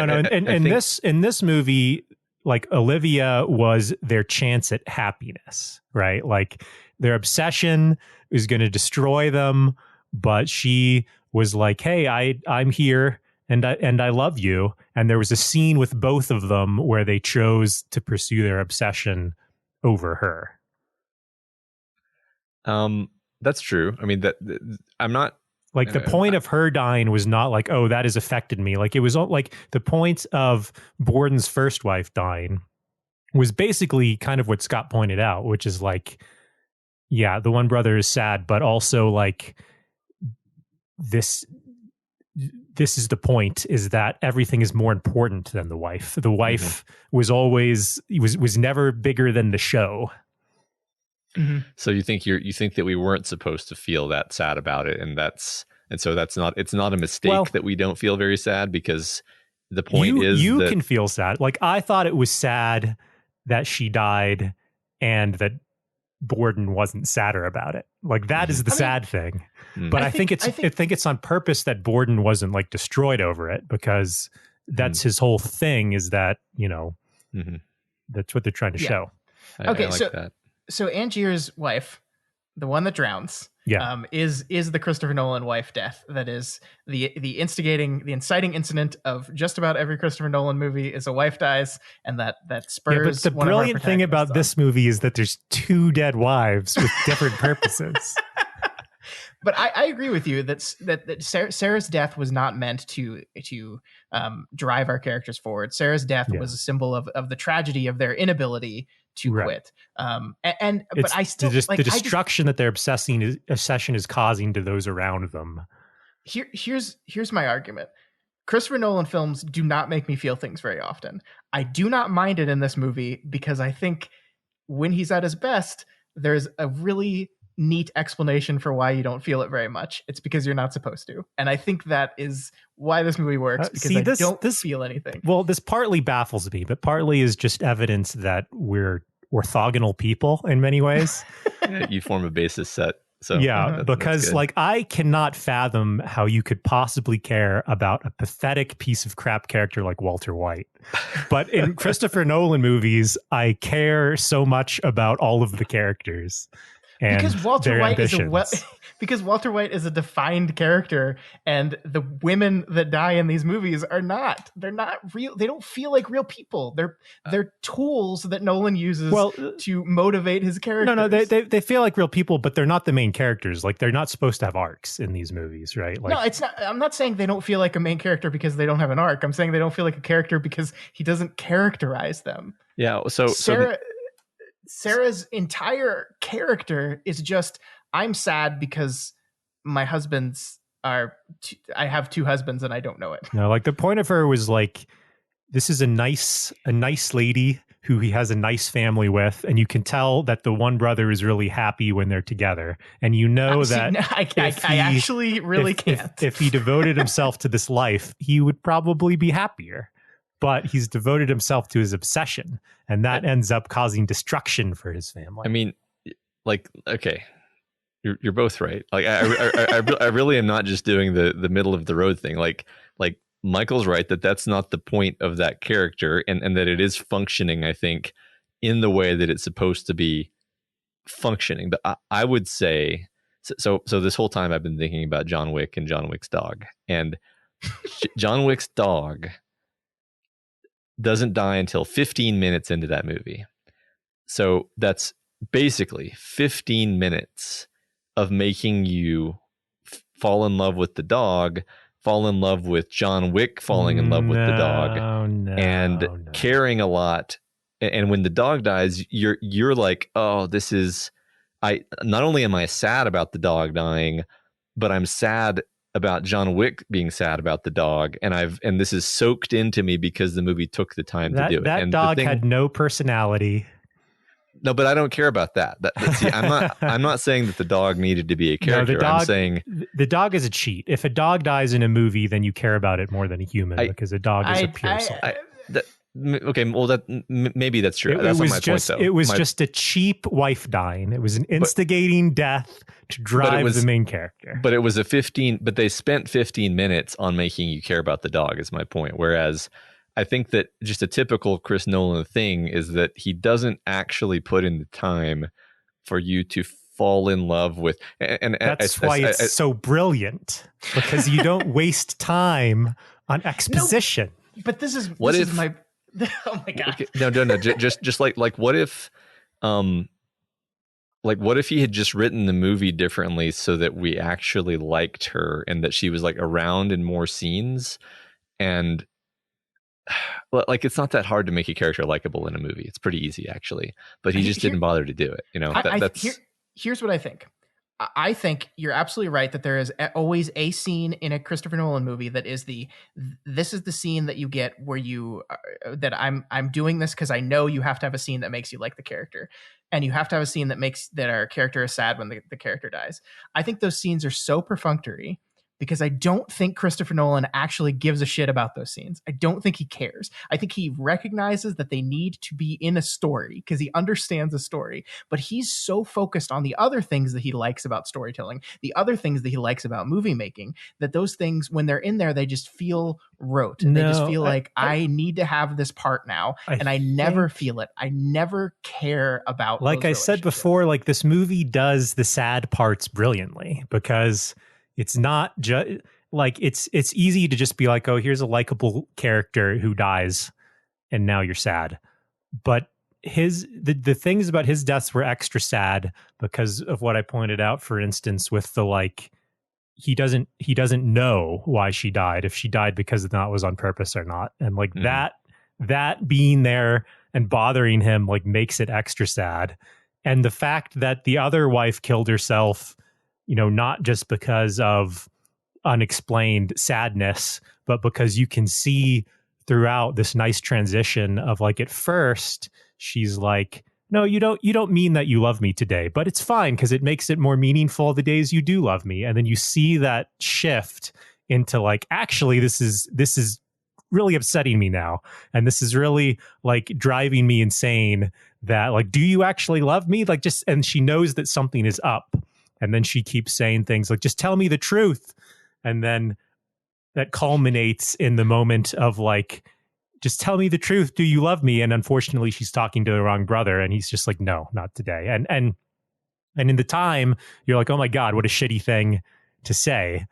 In this movie, like Olivia was their chance at happiness, right? Like their obsession is going to destroy them, but she was like, "Hey, I'm here and I love you." And there was a scene with both of them where they chose to pursue their obsession over her. That's true. I mean, I'm not. Like the point of her dying was not like, oh, that has affected me. Like it was like the point of Borden's first wife dying was basically kind of what Scott pointed out, which is like, yeah, the one brother is sad, but also like this is the point, is that everything is more important than the wife. The wife was always was never bigger than the show. Mm-hmm. So you think that we weren't supposed to feel that sad about it, it's not a mistake that we don't feel very sad, because the point is you that can feel sad. Like I thought it was sad that she died and that Borden wasn't sadder about it. Like that is the sad thing. But I think it's on purpose that Borden wasn't like destroyed over it, because that's his whole thing, is that, that's what they're trying to show. I like that. So Angier's wife, the one that drowns, is the Christopher Nolan wife death. That is the inciting incident of just about every Christopher Nolan movie is a wife dies, and that spurs. But the brilliant thing about this movie is that there's two dead wives with different purposes. But I agree with you that Sarah's death was not meant to drive our characters forward. Sarah's death was a symbol of the tragedy of their inability to quit. But I still the destruction that their obsession is causing to those around them. Here's my argument. Christopher Nolan films do not make me feel things very often. I do not mind it in this movie, because I think when he's at his best, there's a really neat explanation for why you don't feel it very much. It's because you're not supposed to. And I think that is why this movie works, because I don't feel anything. Well, this partly baffles me, but partly is just evidence that we're orthogonal people in many ways. You form a basis set. So because like I cannot fathom how you could possibly care about a pathetic piece of crap character like Walter White. But in Christopher Nolan movies, I care so much about all of the characters. Because Walter White is a defined character, and the women that die in these movies they're not real. They don't feel like real people. They're tools that Nolan uses to motivate his characters. No, they feel like real people, but they're not the main characters. Like they're not supposed to have arcs in these movies, right? Like, no, it's not. I'm not saying they don't feel like a main character because they don't have an arc. I'm saying they don't feel like a character because he doesn't characterize them. Yeah. Sarah's entire character is just, I'm sad because my husbands I have two husbands and I don't know it. No, like the point of her was like, this is a nice lady who he has a nice family with, and you can tell that the one brother is really happy when they're together, and you know I actually really can't. If he devoted himself to this life, he would probably be happier. But he's devoted himself to his obsession, and that ends up causing destruction for his family. I mean, like, okay, you're both right. Like, I really am not just doing the middle of the road thing. Like Michael's right that that's not the point of that character, and that it is functioning, I think, in the way that it's supposed to be functioning. But I would say, so this whole time I've been thinking about John Wick and John Wick's dog, and John Wick's dog doesn't die until 15 minutes into that movie. So that's basically 15 minutes of making you fall in love with the dog, fall in love with John Wick falling in love with the dog, and caring a lot. And when the dog dies, you're like, oh, this is, not only am I sad about the dog dying, but I'm sad about John Wick being sad about the dog, and this is soaked into me because the movie took the time to do it. That dog had no personality. No, but I don't care about that. See, I'm not saying that the dog needed to be a character. I'm saying the dog is a cheat. If a dog dies in a movie, then you care about it more than a human, because a dog is a pure soul. Okay, well, maybe that's true. That's not my point, though. It was just a cheap wife dying. It was an instigating death to drive the main character. But it was but they spent 15 minutes on making you care about the dog, is my point. Whereas I think that just a typical Chris Nolan thing is that he doesn't actually put in the time for you to fall in love with. And that's why it's so brilliant, because you don't waste time on exposition. No, but this is my... Oh my god! No. Just like what if, what if he had just written the movie differently so that we actually liked her and that she was like around in more scenes, and like it's not that hard to make a character likable in a movie. It's pretty easy actually, but he just didn't bother to do it. You know, here's what I think. I think you're absolutely right that there is always a scene in a Christopher Nolan movie that is this is the scene that you get where that I'm doing this because I know you have to have a scene that makes you like the character, and you have to have a scene that our character is sad when the character dies. I think those scenes are so perfunctory because I don't think Christopher Nolan actually gives a shit about those scenes. I don't think he cares. I think he recognizes that they need to be in a story because he understands a story, but he's so focused on the other things that he likes about storytelling, the other things that he likes about movie making, that those things, when they're in there, they just feel rote. They just feel like I need to have this part now, and I never feel it. I never care about. Like I said before, like this movie does the sad parts brilliantly because it's not just like it's easy to just be like, oh, here's a likable character who dies and now you're sad. But the things about his deaths were extra sad because of what I pointed out, for instance, with the like he doesn't know why she died, if she died because that was on purpose or not. And like that being there and bothering him like makes it extra sad. And the fact that the other wife killed herself, you know, not just because of unexplained sadness, but because you can see throughout this nice transition of like, at first she's like, no, you don't mean that you love me today, but it's fine because it makes it more meaningful the days you do love me. And then you see that shift into like, actually, this is really upsetting me now. And this is really like driving me insane that like, do you actually love me? Like and she knows that something is up. And then she keeps saying things like, just tell me the truth. And then that culminates in the moment of like, just tell me the truth. Do you love me? And unfortunately, she's talking to the wrong brother. And he's just like, no, not today. And in the time, you're like, oh my God, what a shitty thing to say.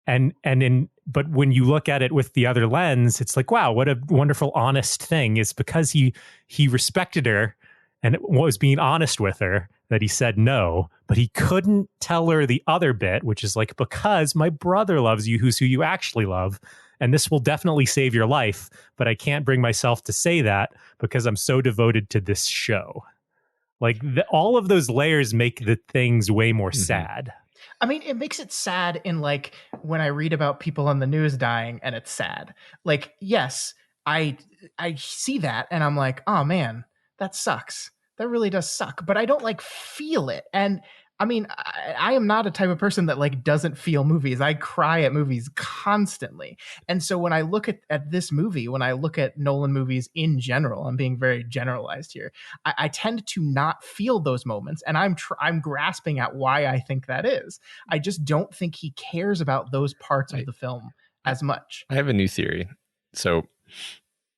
But when you look at it with the other lens, it's like, wow, what a wonderful, honest thing. It's because he respected her and was being honest with her that he said no, but he couldn't tell her the other bit, which is like, because my brother loves you, who's who you actually love, and this will definitely save your life, but I can't bring myself to say that because I'm so devoted to this show. Like all of those layers make the things way more sad. I mean, it makes it sad in like when I read about people on the news dying and it's sad. Like, yes, I see that and I'm like, oh man, that sucks. That really does suck, but I don't like feel it. And I mean, I am not a type of person that like doesn't feel movies. I cry at movies constantly. And so when I look at this movie, when I look at Nolan movies in general, I'm being very generalized here. I tend to not feel those moments. And I'm grasping at why I think that is. I just don't think he cares about those parts of the film as much. I have a new theory. So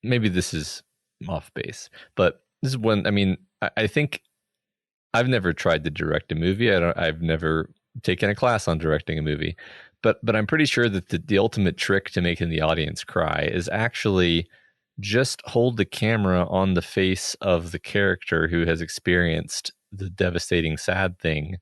maybe this is off base, but this is one, I mean, I think I've never tried to direct a movie. I've never taken a class on directing a movie, but I'm pretty sure that the ultimate trick to making the audience cry is actually just hold the camera on the face of the character who has experienced the devastating, sad thing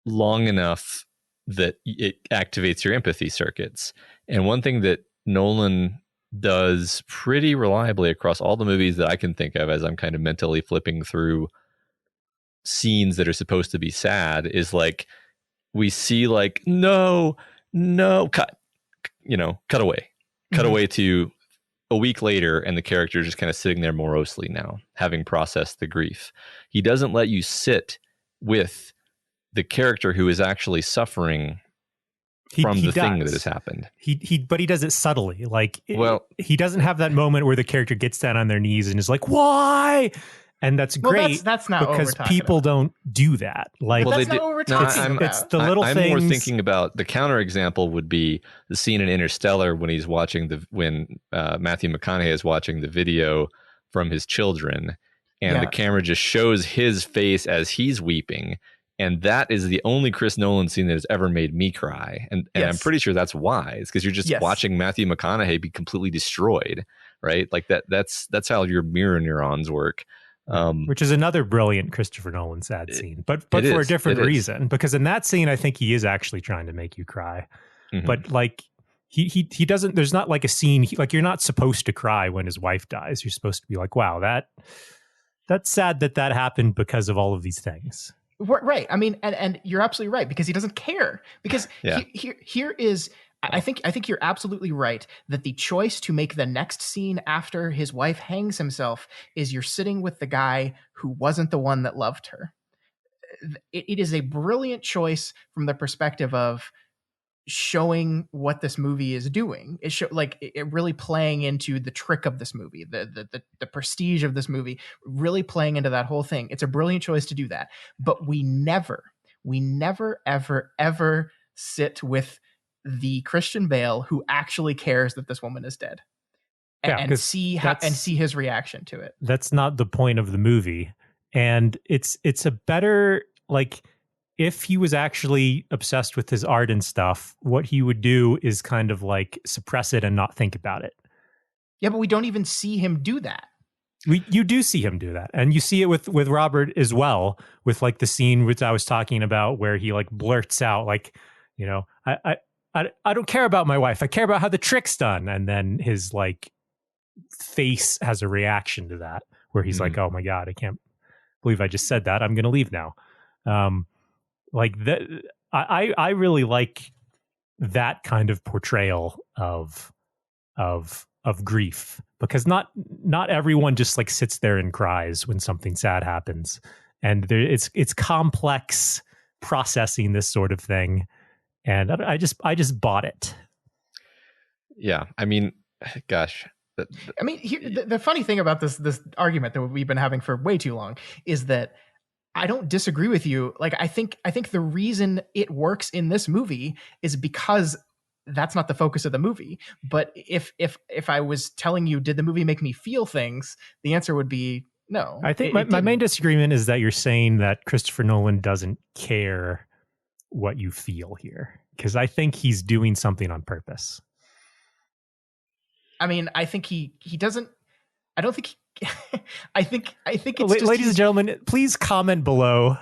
long enough that it activates your empathy circuits. And one thing that Nolan does pretty reliably across all the movies that I can think of as I'm kind of mentally flipping through scenes that are supposed to be sad is like we see like no cut away to a week later and the character is just kind of sitting there morosely now, having processed the grief. He doesn't let you sit with the character who is actually suffering from the thing that has happened. But he does it subtly. Like, he doesn't have that moment where the character gets down on their knees and is like, "Why?" And that's great. That's not because people don't do that. Like, that's not what we're talking about. It's the little things. I'm more thinking about the counterexample would be the scene in Interstellar when he's watching when Matthew McConaughey is watching the video from his children, and the camera just shows his face as he's weeping. And that is the only Chris Nolan scene that has ever made me cry. And I'm pretty sure that's why. It's because you're just watching Matthew McConaughey be completely destroyed, right? Like that's how your mirror neurons work. Which is another brilliant Christopher Nolan sad scene, but for a different reason. Because in that scene, I think he is actually trying to make you cry. Mm-hmm. But like he doesn't. There's not like a scene like you're not supposed to cry when his wife dies. You're supposed to be like, wow, that's sad that happened because of all of these things. Right. I mean, and you're absolutely right because he doesn't care. Because here is, I think you're absolutely right that the choice to make the next scene after his wife hangs himself is you're sitting with the guy who wasn't the one that loved her. It is a brilliant choice from the perspective of showing what this movie is doing. It really playing into the trick of this movie, the prestige of this movie, really playing into that whole thing. It's a brilliant choice to do that. But we never, ever sit with the Christian Bale who actually cares that this woman is dead, and see his reaction to it. That's not the point of the movie, and it's a better like. If he was actually obsessed with his art and stuff, what he would do is kind of like suppress it and not think about it. Yeah, but we don't even see him do that. You do see him do that. And you see it with Robert as well, with like the scene which I was talking about where he like blurts out like, you know, I don't care about my wife. I care about how the trick's done. And then his like face has a reaction to that where he's like, oh my God, I can't believe I just said that. I'm going to leave now. Like that, I really like that kind of portrayal of grief because not everyone just like sits there and cries when something sad happens, and it's complex processing this sort of thing, and I just bought it. Yeah, I mean, gosh. I mean, the funny thing about this argument that we've been having for way too long is that I don't disagree with you. Like, I think the reason it works in this movie is because that's not the focus of the movie. But if I was telling you, did the movie make me feel things? The answer would be no. I think my main disagreement is that you're saying that Christopher Nolan doesn't care what you feel here, because I think he's doing something on purpose. I mean, I think he doesn't. I don't think. I think it's ladies and gentlemen, please comment below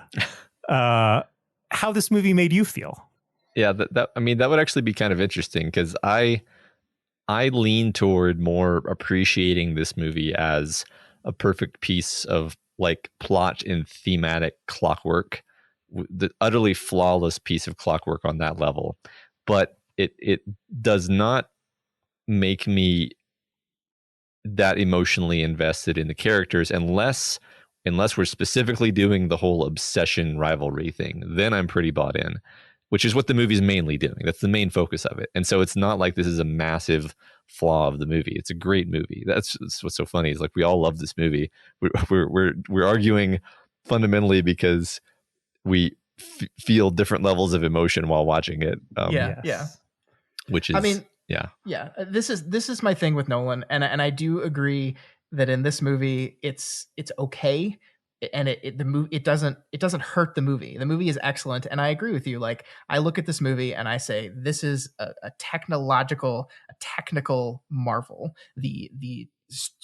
how this movie made you feel. Yeah, that would actually be kind of interesting because I lean toward more appreciating this movie as a perfect piece of like plot and thematic clockwork, the utterly flawless piece of clockwork on that level. But it does not make me that emotionally invested in the characters unless we're specifically doing the whole obsession rivalry thing. Then I'm pretty bought in, which is what the movie's mainly doing. That's the main focus of it. And so it's not like this is a massive flaw of the movie. It's a great movie. That's what's so funny is like we all love this movie. We're arguing fundamentally because we feel different levels of emotion while watching it. Yeah. Which is, I mean, yeah. This is my thing with Nolan, and I do agree that in this movie it's okay, and it doesn't hurt the movie. The movie is excellent, and I agree with you. Like, I look at this movie and I say this is a technical marvel. The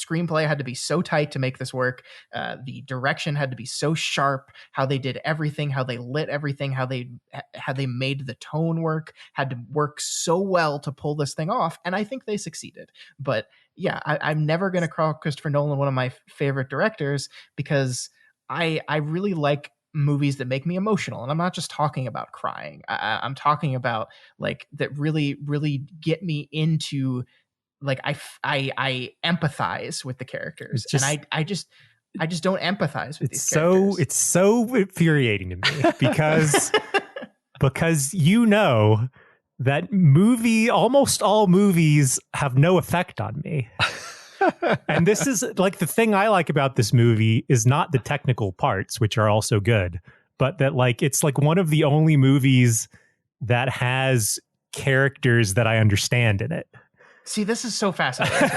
screenplay had to be so tight to make this work. The direction had to be so sharp. How they did everything, how they lit everything, how they made the tone work, had to work so well to pull this thing off. And I think they succeeded. But yeah, I'm never going to call Christopher Nolan one of my favorite directors because I really like movies that make me emotional. And I'm not just talking about crying. I'm talking about like that really, really get me into. Like I empathize with the characters, and I just don't empathize with these characters. It's so infuriating to me because you know that movie, almost all movies have no effect on me. And this is like the thing I like about this movie is not the technical parts, which are also good, but that like it's like one of the only movies that has characters that I understand in it. See, this is so fascinating.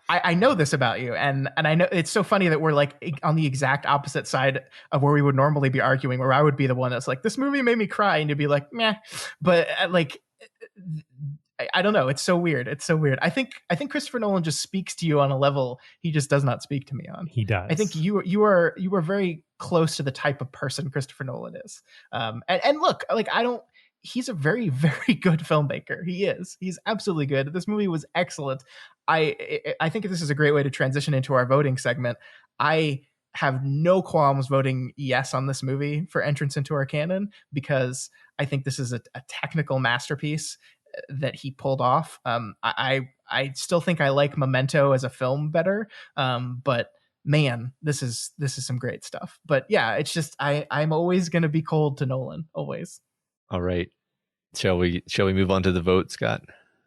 I know this about you, and I know it's so funny that we're like on the exact opposite side of where we would normally be arguing, where I would be the one that's like, this movie made me cry, and you'd be like, meh. But I don't know. It's so weird. It's so weird. I think Christopher Nolan just speaks to you on a level he just does not speak to me on. He does. I think you are very close to the type of person Christopher Nolan is. And look, like he's a very, very good filmmaker. He is. He's absolutely good. This movie was excellent. I think this is a great way to transition into our voting segment. I have no qualms voting yes on this movie for entrance into our canon, because I think this is a technical masterpiece that he pulled off. I still think I like Memento as a film better, but man, this is some great stuff. But yeah, it's just I'm always going to be cold to Nolan, always. All right, shall we move on to the vote, Scott?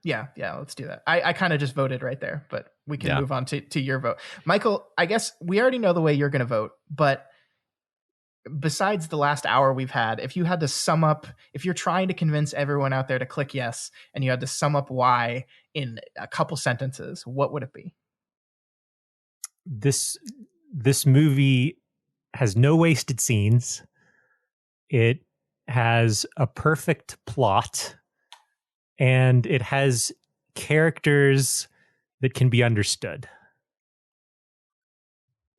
Yeah, let's do that. I kind of just voted right there, but we can move on to your vote. Michael, I guess we already know the way you're going to vote, but besides the last hour we've had, if you had to sum up, if you're trying to convince everyone out there to click yes, and you had to sum up why in a couple sentences, what would it be? This movie has no wasted scenes. It has a perfect plot, and it has characters that can be understood.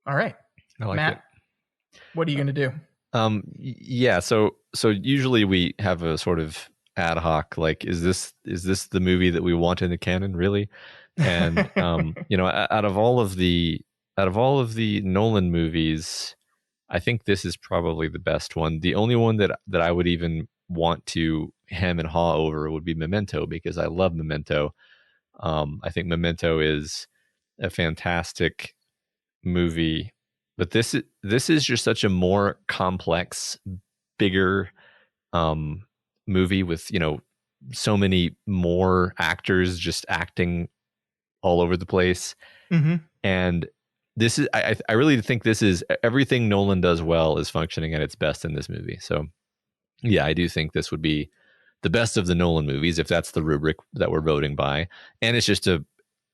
All right. I like Matt, it. what are you going to do? Yeah. So usually we have a sort of ad hoc, like, is this the movie that we want in the canon, really? And out of all of the Nolan movies, I think this is probably the best one. The only one that I would even want to hem and haw over would be Memento, because I love Memento. I think Memento is a fantastic movie. But this is just such a more complex, bigger movie with, so many more actors just acting all over the place. Mm-hmm. And this is, I really think this is everything Nolan does well is functioning at its best in this movie. So yeah, I do think this would be the best of the Nolan movies, if that's the rubric that we're voting by. And it's just a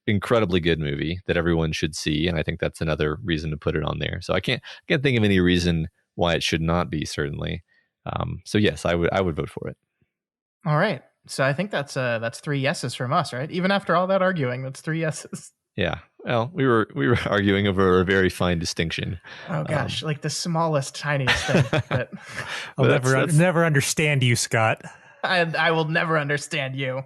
incredibly good movie that everyone should see, and I think that's another reason to put it on there. So I can't think of any reason why it should not be, certainly. So yes, I would vote for it. All right. So I think that's 3 yeses from us, right? Even after all that arguing, that's 3 yeses. Yeah. Well, we were arguing over a very fine distinction. Oh gosh, like the smallest, tiniest thing. But I'll never understand you, Scott. I will never understand you.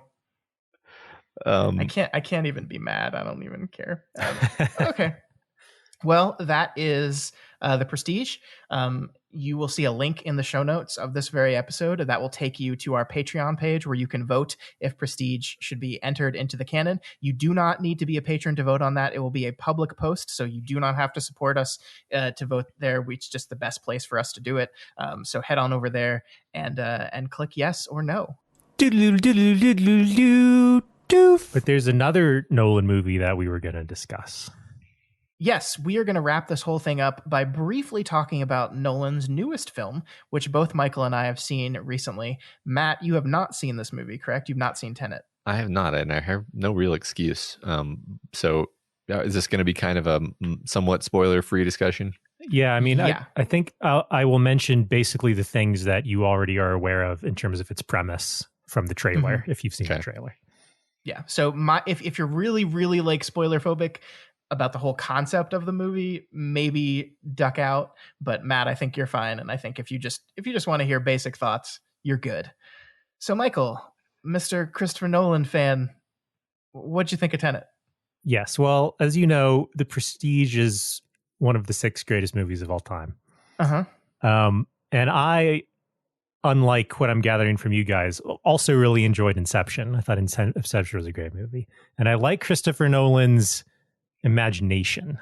I can't even be mad. I don't even care. Okay. Well, that is The Prestige. You will see a link in the show notes of this very episode that will take you to our Patreon page, where you can vote if Prestige should be entered into the canon. You do not need to be a patron to vote on that. It will be a public post, so you do not have to support us to vote there. It's just the best place for us to do it. So head on over there and click yes or no. But there's another Nolan movie that we were going to discuss. Yes, we are going to wrap this whole thing up by briefly talking about Nolan's newest film, which both Michael and I have seen recently. Matt, you have not seen this movie, correct? You've not seen Tenet. I have not, and I have no real excuse. So is this going to be kind of a somewhat spoiler-free discussion? Yeah, I mean, yeah. I think I will mention basically the things that you already are aware of in terms of its premise from the trailer, if you've seen the trailer. Yeah, so if you're really, really like spoiler phobic about the whole concept of the movie, maybe duck out. But Matt, I think you're fine, and I think if you just want to hear basic thoughts, you're good. So Michael, Mr. Christopher Nolan fan, what'd you think of Tenet? Yes, well, as you know, The Prestige is one of the 6 greatest movies of all time. And I, unlike what I'm gathering from you guys, also really enjoyed Inception. I thought Inception was a great movie. And I like Christopher Nolan's imagination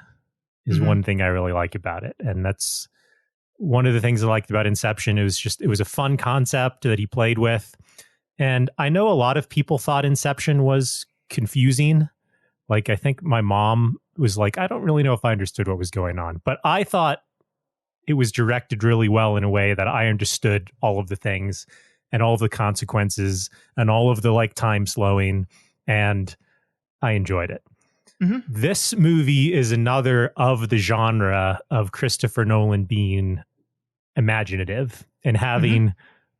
is one thing I really like about it. And that's one of the things I liked about Inception, it was a fun concept that he played with. And I know a lot of people thought Inception was confusing. Like, I think my mom was like, I don't really know if I understood what was going on, but I thought it was directed really well in a way that I understood all of the things and all of the consequences and all of the like time slowing, and I enjoyed it. Mm-hmm. This movie is another of the genre of Christopher Nolan being imaginative and having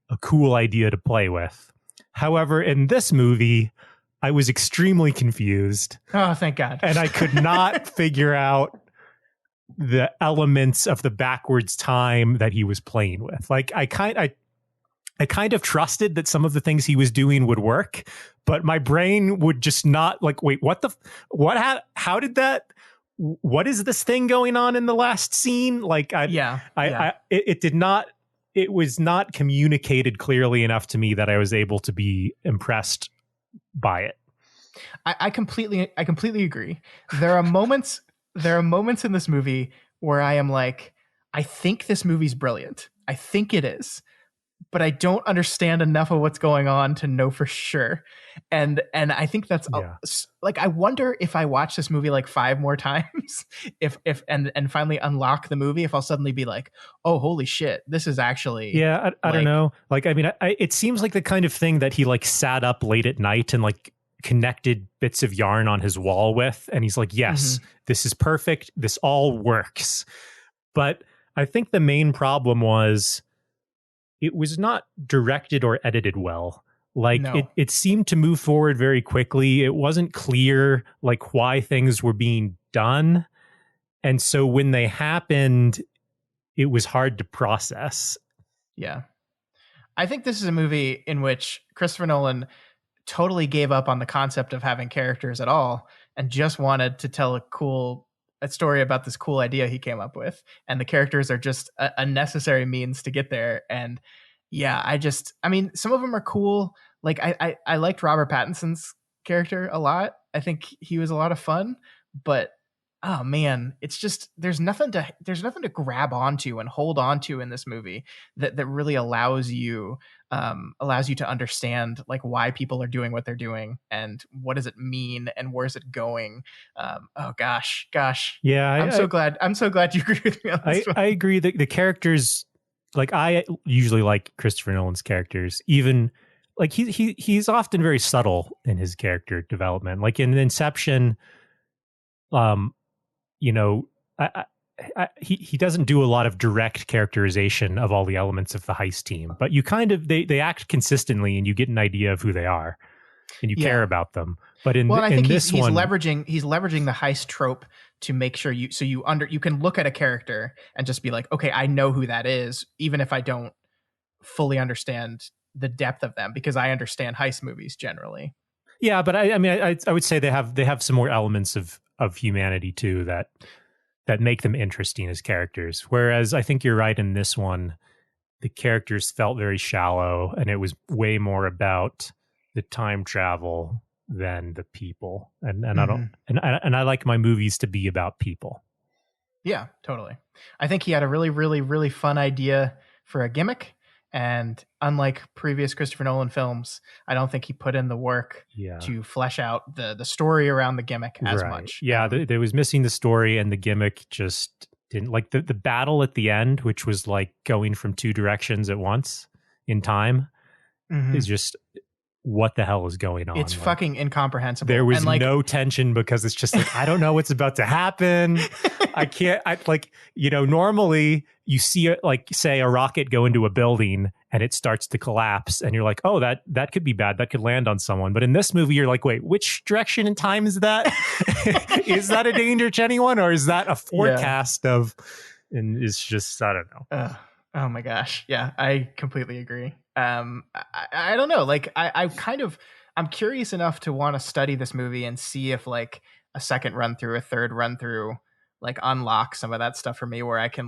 a cool idea to play with. However, in this movie, I was extremely confused. Oh, thank God. And I could not figure out the elements of the backwards time that he was playing with. Like, I kind of trusted that some of the things he was doing would work, but my brain would just not, like, wait, how did that, what is this thing going on in the last scene? Like, it was not communicated clearly enough to me that I was able to be impressed by it. I completely agree. There are moments in this movie where I am like, I think this movie's brilliant. I think it is, but I don't understand enough of what's going on to know for sure. And I think that's like, I wonder if I watch this movie like 5 more times, and finally unlock the movie, if I'll suddenly be like, oh, holy shit, this is actually. I don't know. Like, I mean, it seems like the kind of thing that he like sat up late at night and like connected bits of yarn on his wall with. And he's like, yes, this is perfect. This all works. But I think the main problem was it was not directed or edited well. Like, it seemed to move forward very quickly. It wasn't clear like why things were being done. And so when they happened, it was hard to process. Yeah. I think this is a movie in which Christopher Nolan totally gave up on the concept of having characters at all and just wanted to tell a story about this cool idea he came up with. And the characters are just a necessary means to get there. And yeah, I mean, some of them are cool. Like, I liked Robert Pattinson's character a lot. I think he was a lot of fun, but oh man, it's just, there's nothing to grab onto and hold onto in this movie that really allows you to understand like why people are doing what they're doing and what does it mean and where's it going. Oh gosh. Yeah. I'm so glad you agree with me on this one. I agree that the characters, like, I usually like Christopher Nolan's characters, even like he's often very subtle in his character development. Like in Inception, you know, he doesn't do a lot of direct characterization of all the elements of the heist team, but you kind of, they act consistently and you get an idea of who they are and you care about them. But I think he's leveraging the heist trope to make sure you can look at a character and just be like, okay, I know who that is, even if I don't fully understand the depth of them, because I understand heist movies generally. Yeah, but I mean, I would say they have some more elements of humanity too that make them interesting as characters. Whereas I think you're right in this one, the characters felt very shallow, and it was way more about the time travel than the people. And I don't and I like my movies to be about people. Yeah, totally. I think he had a really, really, really fun idea for a gimmick. And unlike previous Christopher Nolan films, I don't think he put in the work to flesh out the story around the gimmick as much. Yeah, there was missing the story, and the gimmick just didn't, like the battle at the end, which was like going from 2 directions at once in time, is just, what the hell is going on? It's like, fucking incomprehensible. There was no tension because it's just like, I don't know what's about to happen. Normally you see like, say, a rocket go into a building and it starts to collapse and you're like, oh, that could be bad. That could land on someone. But in this movie, you're like, wait, which direction in time is that? Is that a danger to anyone, or is that a forecast of, and it's just, I don't know. Oh my gosh. Yeah, I completely agree. I don't know. Like, I'm curious enough to want to study this movie and see if like a second run through, a third run through, like unlock some of that stuff for me, where I can,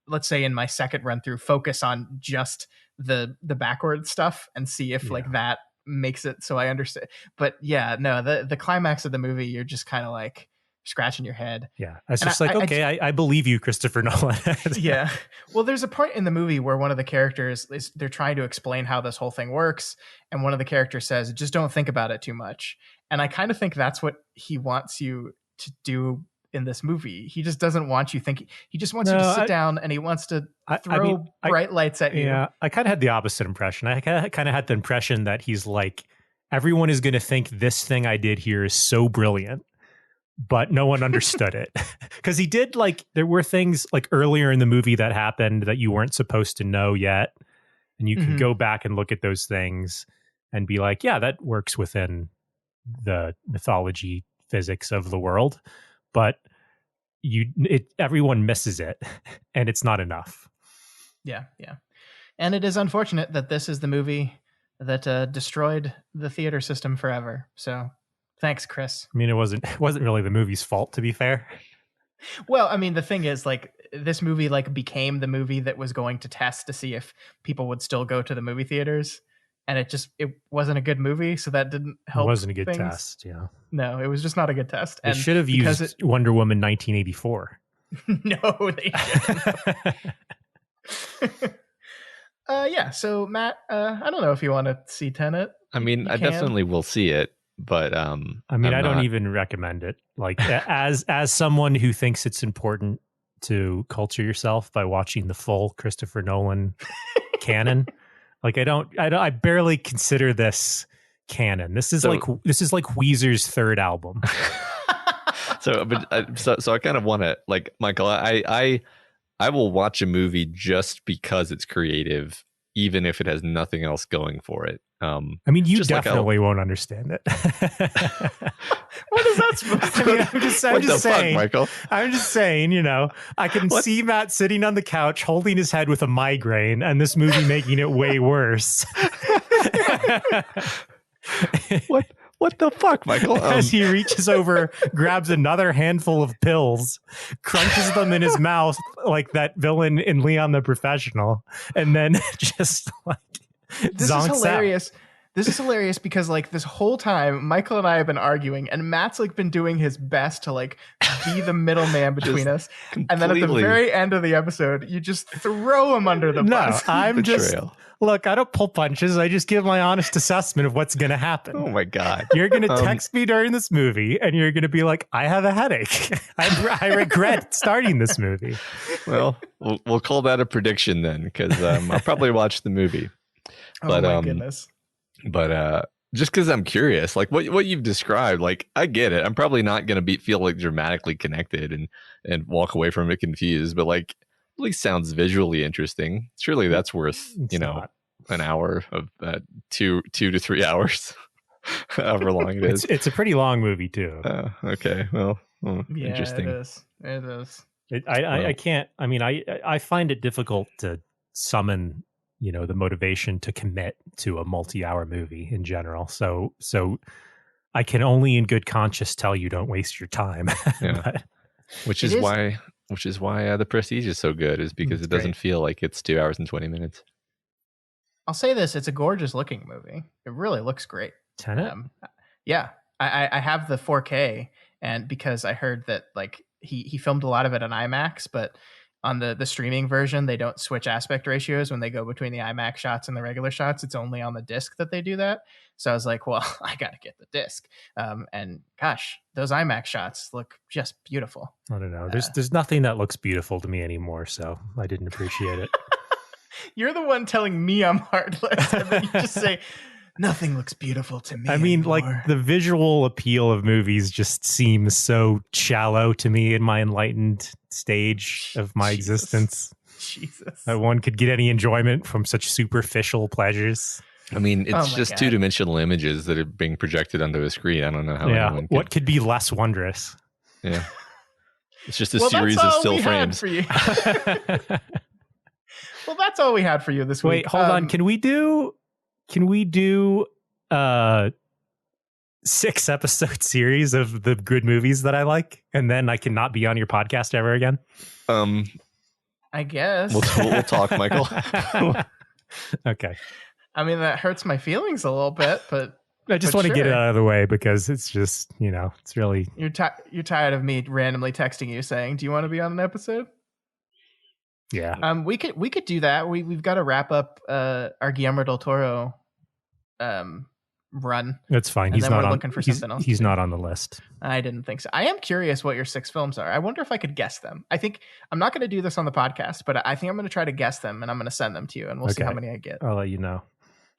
let's say in my second run through, focus on just the backward stuff and see if like that makes it so I understand. But yeah, no, the climax of the movie, you're just kind of like scratching your head. Yeah. It's just I believe you, Christopher Nolan. Yeah. Well, there's a point in the movie where one of the characters they're trying to explain how this whole thing works. And one of the characters says, just don't think about it too much. And I kind of think that's what he wants you to do in this movie. He just doesn't want you thinking. He just wants you to sit down and he wants to throw bright lights at you. Yeah. I kind of had the opposite impression. I kind of had the impression that he's like, everyone is going to think this thing I did here is so brilliant, but no one understood it. Because he did, like, there were things like earlier in the movie that happened that you weren't supposed to know yet. And you can go back and look at those things and be like, yeah, that works within the mythology physics of the world. But everyone misses it, and it's not enough. Yeah. And it is unfortunate that this is the movie that destroyed the theater system forever. So thanks, Chris. I mean, it wasn't really the movie's fault, to be fair. Well, I mean, the thing is, like, this movie like became the movie that was going to test to see if people would still go to the movie theaters. And it wasn't a good movie, so that didn't help. It wasn't a good test, yeah. No, it was just not a good test. They should have used Wonder Woman 1984. No, they shouldn't. Yeah, so Matt, I don't know if you want to see Tenet. I mean, I definitely will see it, but I mean, I don't even recommend it. Like, as someone who thinks it's important to culture yourself by watching the full Christopher Nolan canon. Like, I barely consider this canon. This is like Weezer's third album. So I kind of want to, like, Michael, I will watch a movie just because it's creative, even if it has nothing else going for it. I mean, you definitely won't understand it. What is that supposed to mean? I'm just saying, Michael. I'm just saying, I can see Matt sitting on the couch holding his head with a migraine, and this movie making it way worse. What the fuck, Michael? As he reaches over, grabs another handful of pills, crunches them in his mouth like that villain in Leon the Professional, and then just like this is hilarious. Out. This is hilarious because, like, this whole time Michael and I have been arguing, and Matt's like been doing his best to like be the middleman between us. Completely. And then at the very end of the episode, you just throw him under the bus. No, I'm just look. I don't pull punches. I just give my honest assessment of what's going to happen. Oh my god! You're going to text me during this movie, and you're going to be like, "I have a headache. I regret starting this movie." Well, we'll call that a prediction then, because I'll probably watch the movie. But, oh my goodness. But just because I'm curious, like what you've described, like I get it. I'm probably not going to feel like dramatically connected and walk away from it confused, but like at least sounds visually interesting. Surely that's worth, an hour of 2 to 3 hours, however long it is. It's a pretty long movie too. Okay. Well, yeah, interesting. It is. I can't. I mean, I find it difficult to summon the motivation to commit to a multi-hour movie in general. So I can only in good conscience tell you don't waste your time. Yeah. Which is why The Prestige is so good, is because it doesn't feel like it's 2 hours and 20 minutes. I'll say this, it's a gorgeous looking movie. It really looks great. Tenet? Yeah. I have the 4K, and because I heard that like he filmed a lot of it on IMAX, but on the streaming version, they don't switch aspect ratios when they go between the IMAX shots and the regular shots. It's only on the disc that they do that. So I was like, well, I got to get the disc. And gosh, those IMAX shots look just beautiful. I don't know. There's nothing that looks beautiful to me anymore, so I didn't appreciate it. You're the one telling me I'm heartless, and then you just say, nothing looks beautiful to me. I mean, anymore. like, the visual appeal of movies just seems so shallow to me in my enlightened stage of my existence. Jesus. That one could get any enjoyment from such superficial pleasures. I mean, it's just two-dimensional images that are being projected onto a screen. I don't know how anyone what could be less wondrous? Yeah. It's just a series of still frames. For you. Well, that's all we had for you this week. Wait, hold on. Can we do 6 episode series of the good movies that I like, and then I cannot be on your podcast ever again? I guess we'll talk, Michael. Okay. I mean, that hurts my feelings a little bit, but I just want to get it out of the way because it's just, it's really... You're tired of me randomly texting you saying, do you want to be on an episode? Yeah. We could do that. We've got to wrap up our Guillermo del Toro run. That's fine. He's not looking for something else. He's not on the list. I didn't think so. I am curious what your 6 films are. I wonder if I could guess them. I think I'm not going to do this on the podcast, but I think I'm going to try to guess them, and I'm going to send them to you, and we'll see how many I get. I'll let you know.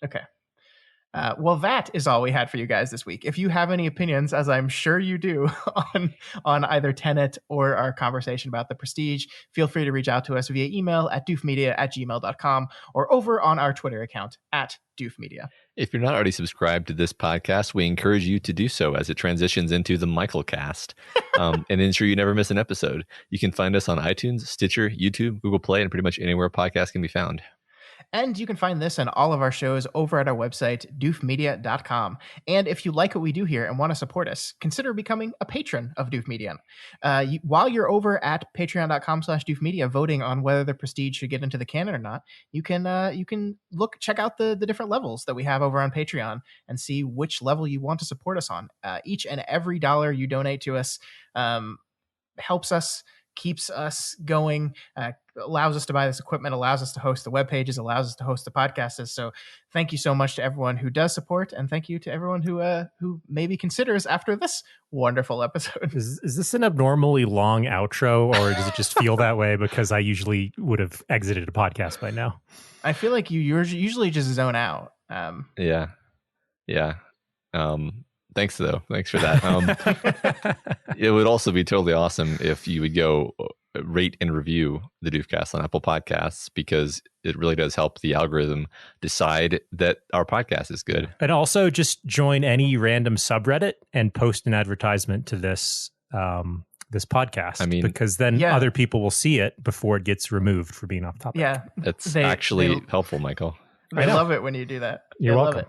Okay. Well, that is all we had for you guys this week. If you have any opinions, as I'm sure you do, on either Tenet or our conversation about The Prestige, feel free to reach out to us via email at doofmedia@gmail.com or over on our Twitter account @doofmedia. If you're not already subscribed to this podcast, we encourage you to do so as it transitions into the Michael cast and ensure you never miss an episode. You can find us on iTunes, Stitcher, YouTube, Google Play, and pretty much anywhere podcasts can be found. And you can find this and all of our shows over at our website, doofmedia.com. And if you like what we do here and want to support us, consider becoming a patron of Doof Media. While you're over at patreon.com/doofmedia voting on whether The Prestige should get into the canon or not, you can check out the different levels that we have over on Patreon and see which level you want to support us on. Each and every dollar you donate to us helps us, keeps us going, allows us to buy this equipment, allows us to host the web pages, allows us to host the podcasts. So thank you so much to everyone who does support, and thank you to everyone who maybe considers after this wonderful episode. Is this an abnormally long outro, or does it just feel that way because I usually would have exited a podcast by now? I feel like you usually just zone out. Yeah. Thanks, though. Thanks for that. It would also be totally awesome if you would go rate and review the Doofcast on Apple Podcasts, because it really does help the algorithm decide that our podcast is good. And also just join any random subreddit and post an advertisement to this this podcast. I mean, because then other people will see it before it gets removed for being off topic. Yeah, it's actually helpful, Michael. I love it when you do that. You're welcome.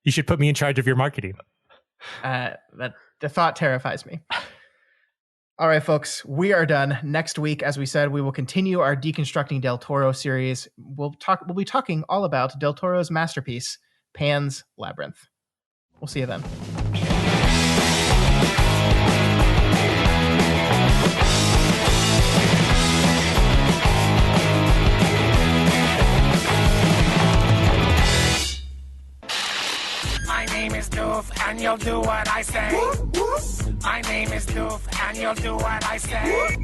You should put me in charge of your marketing. The thought terrifies me. All right, folks, we are done. Next week, as we said, we will continue our Deconstructing Del Toro series. We'll be talking all about Del Toro's masterpiece, Pan's Labyrinth. We'll see you then. My name is Doof, and you'll do what I say. My name is Doof, and you'll do what I say.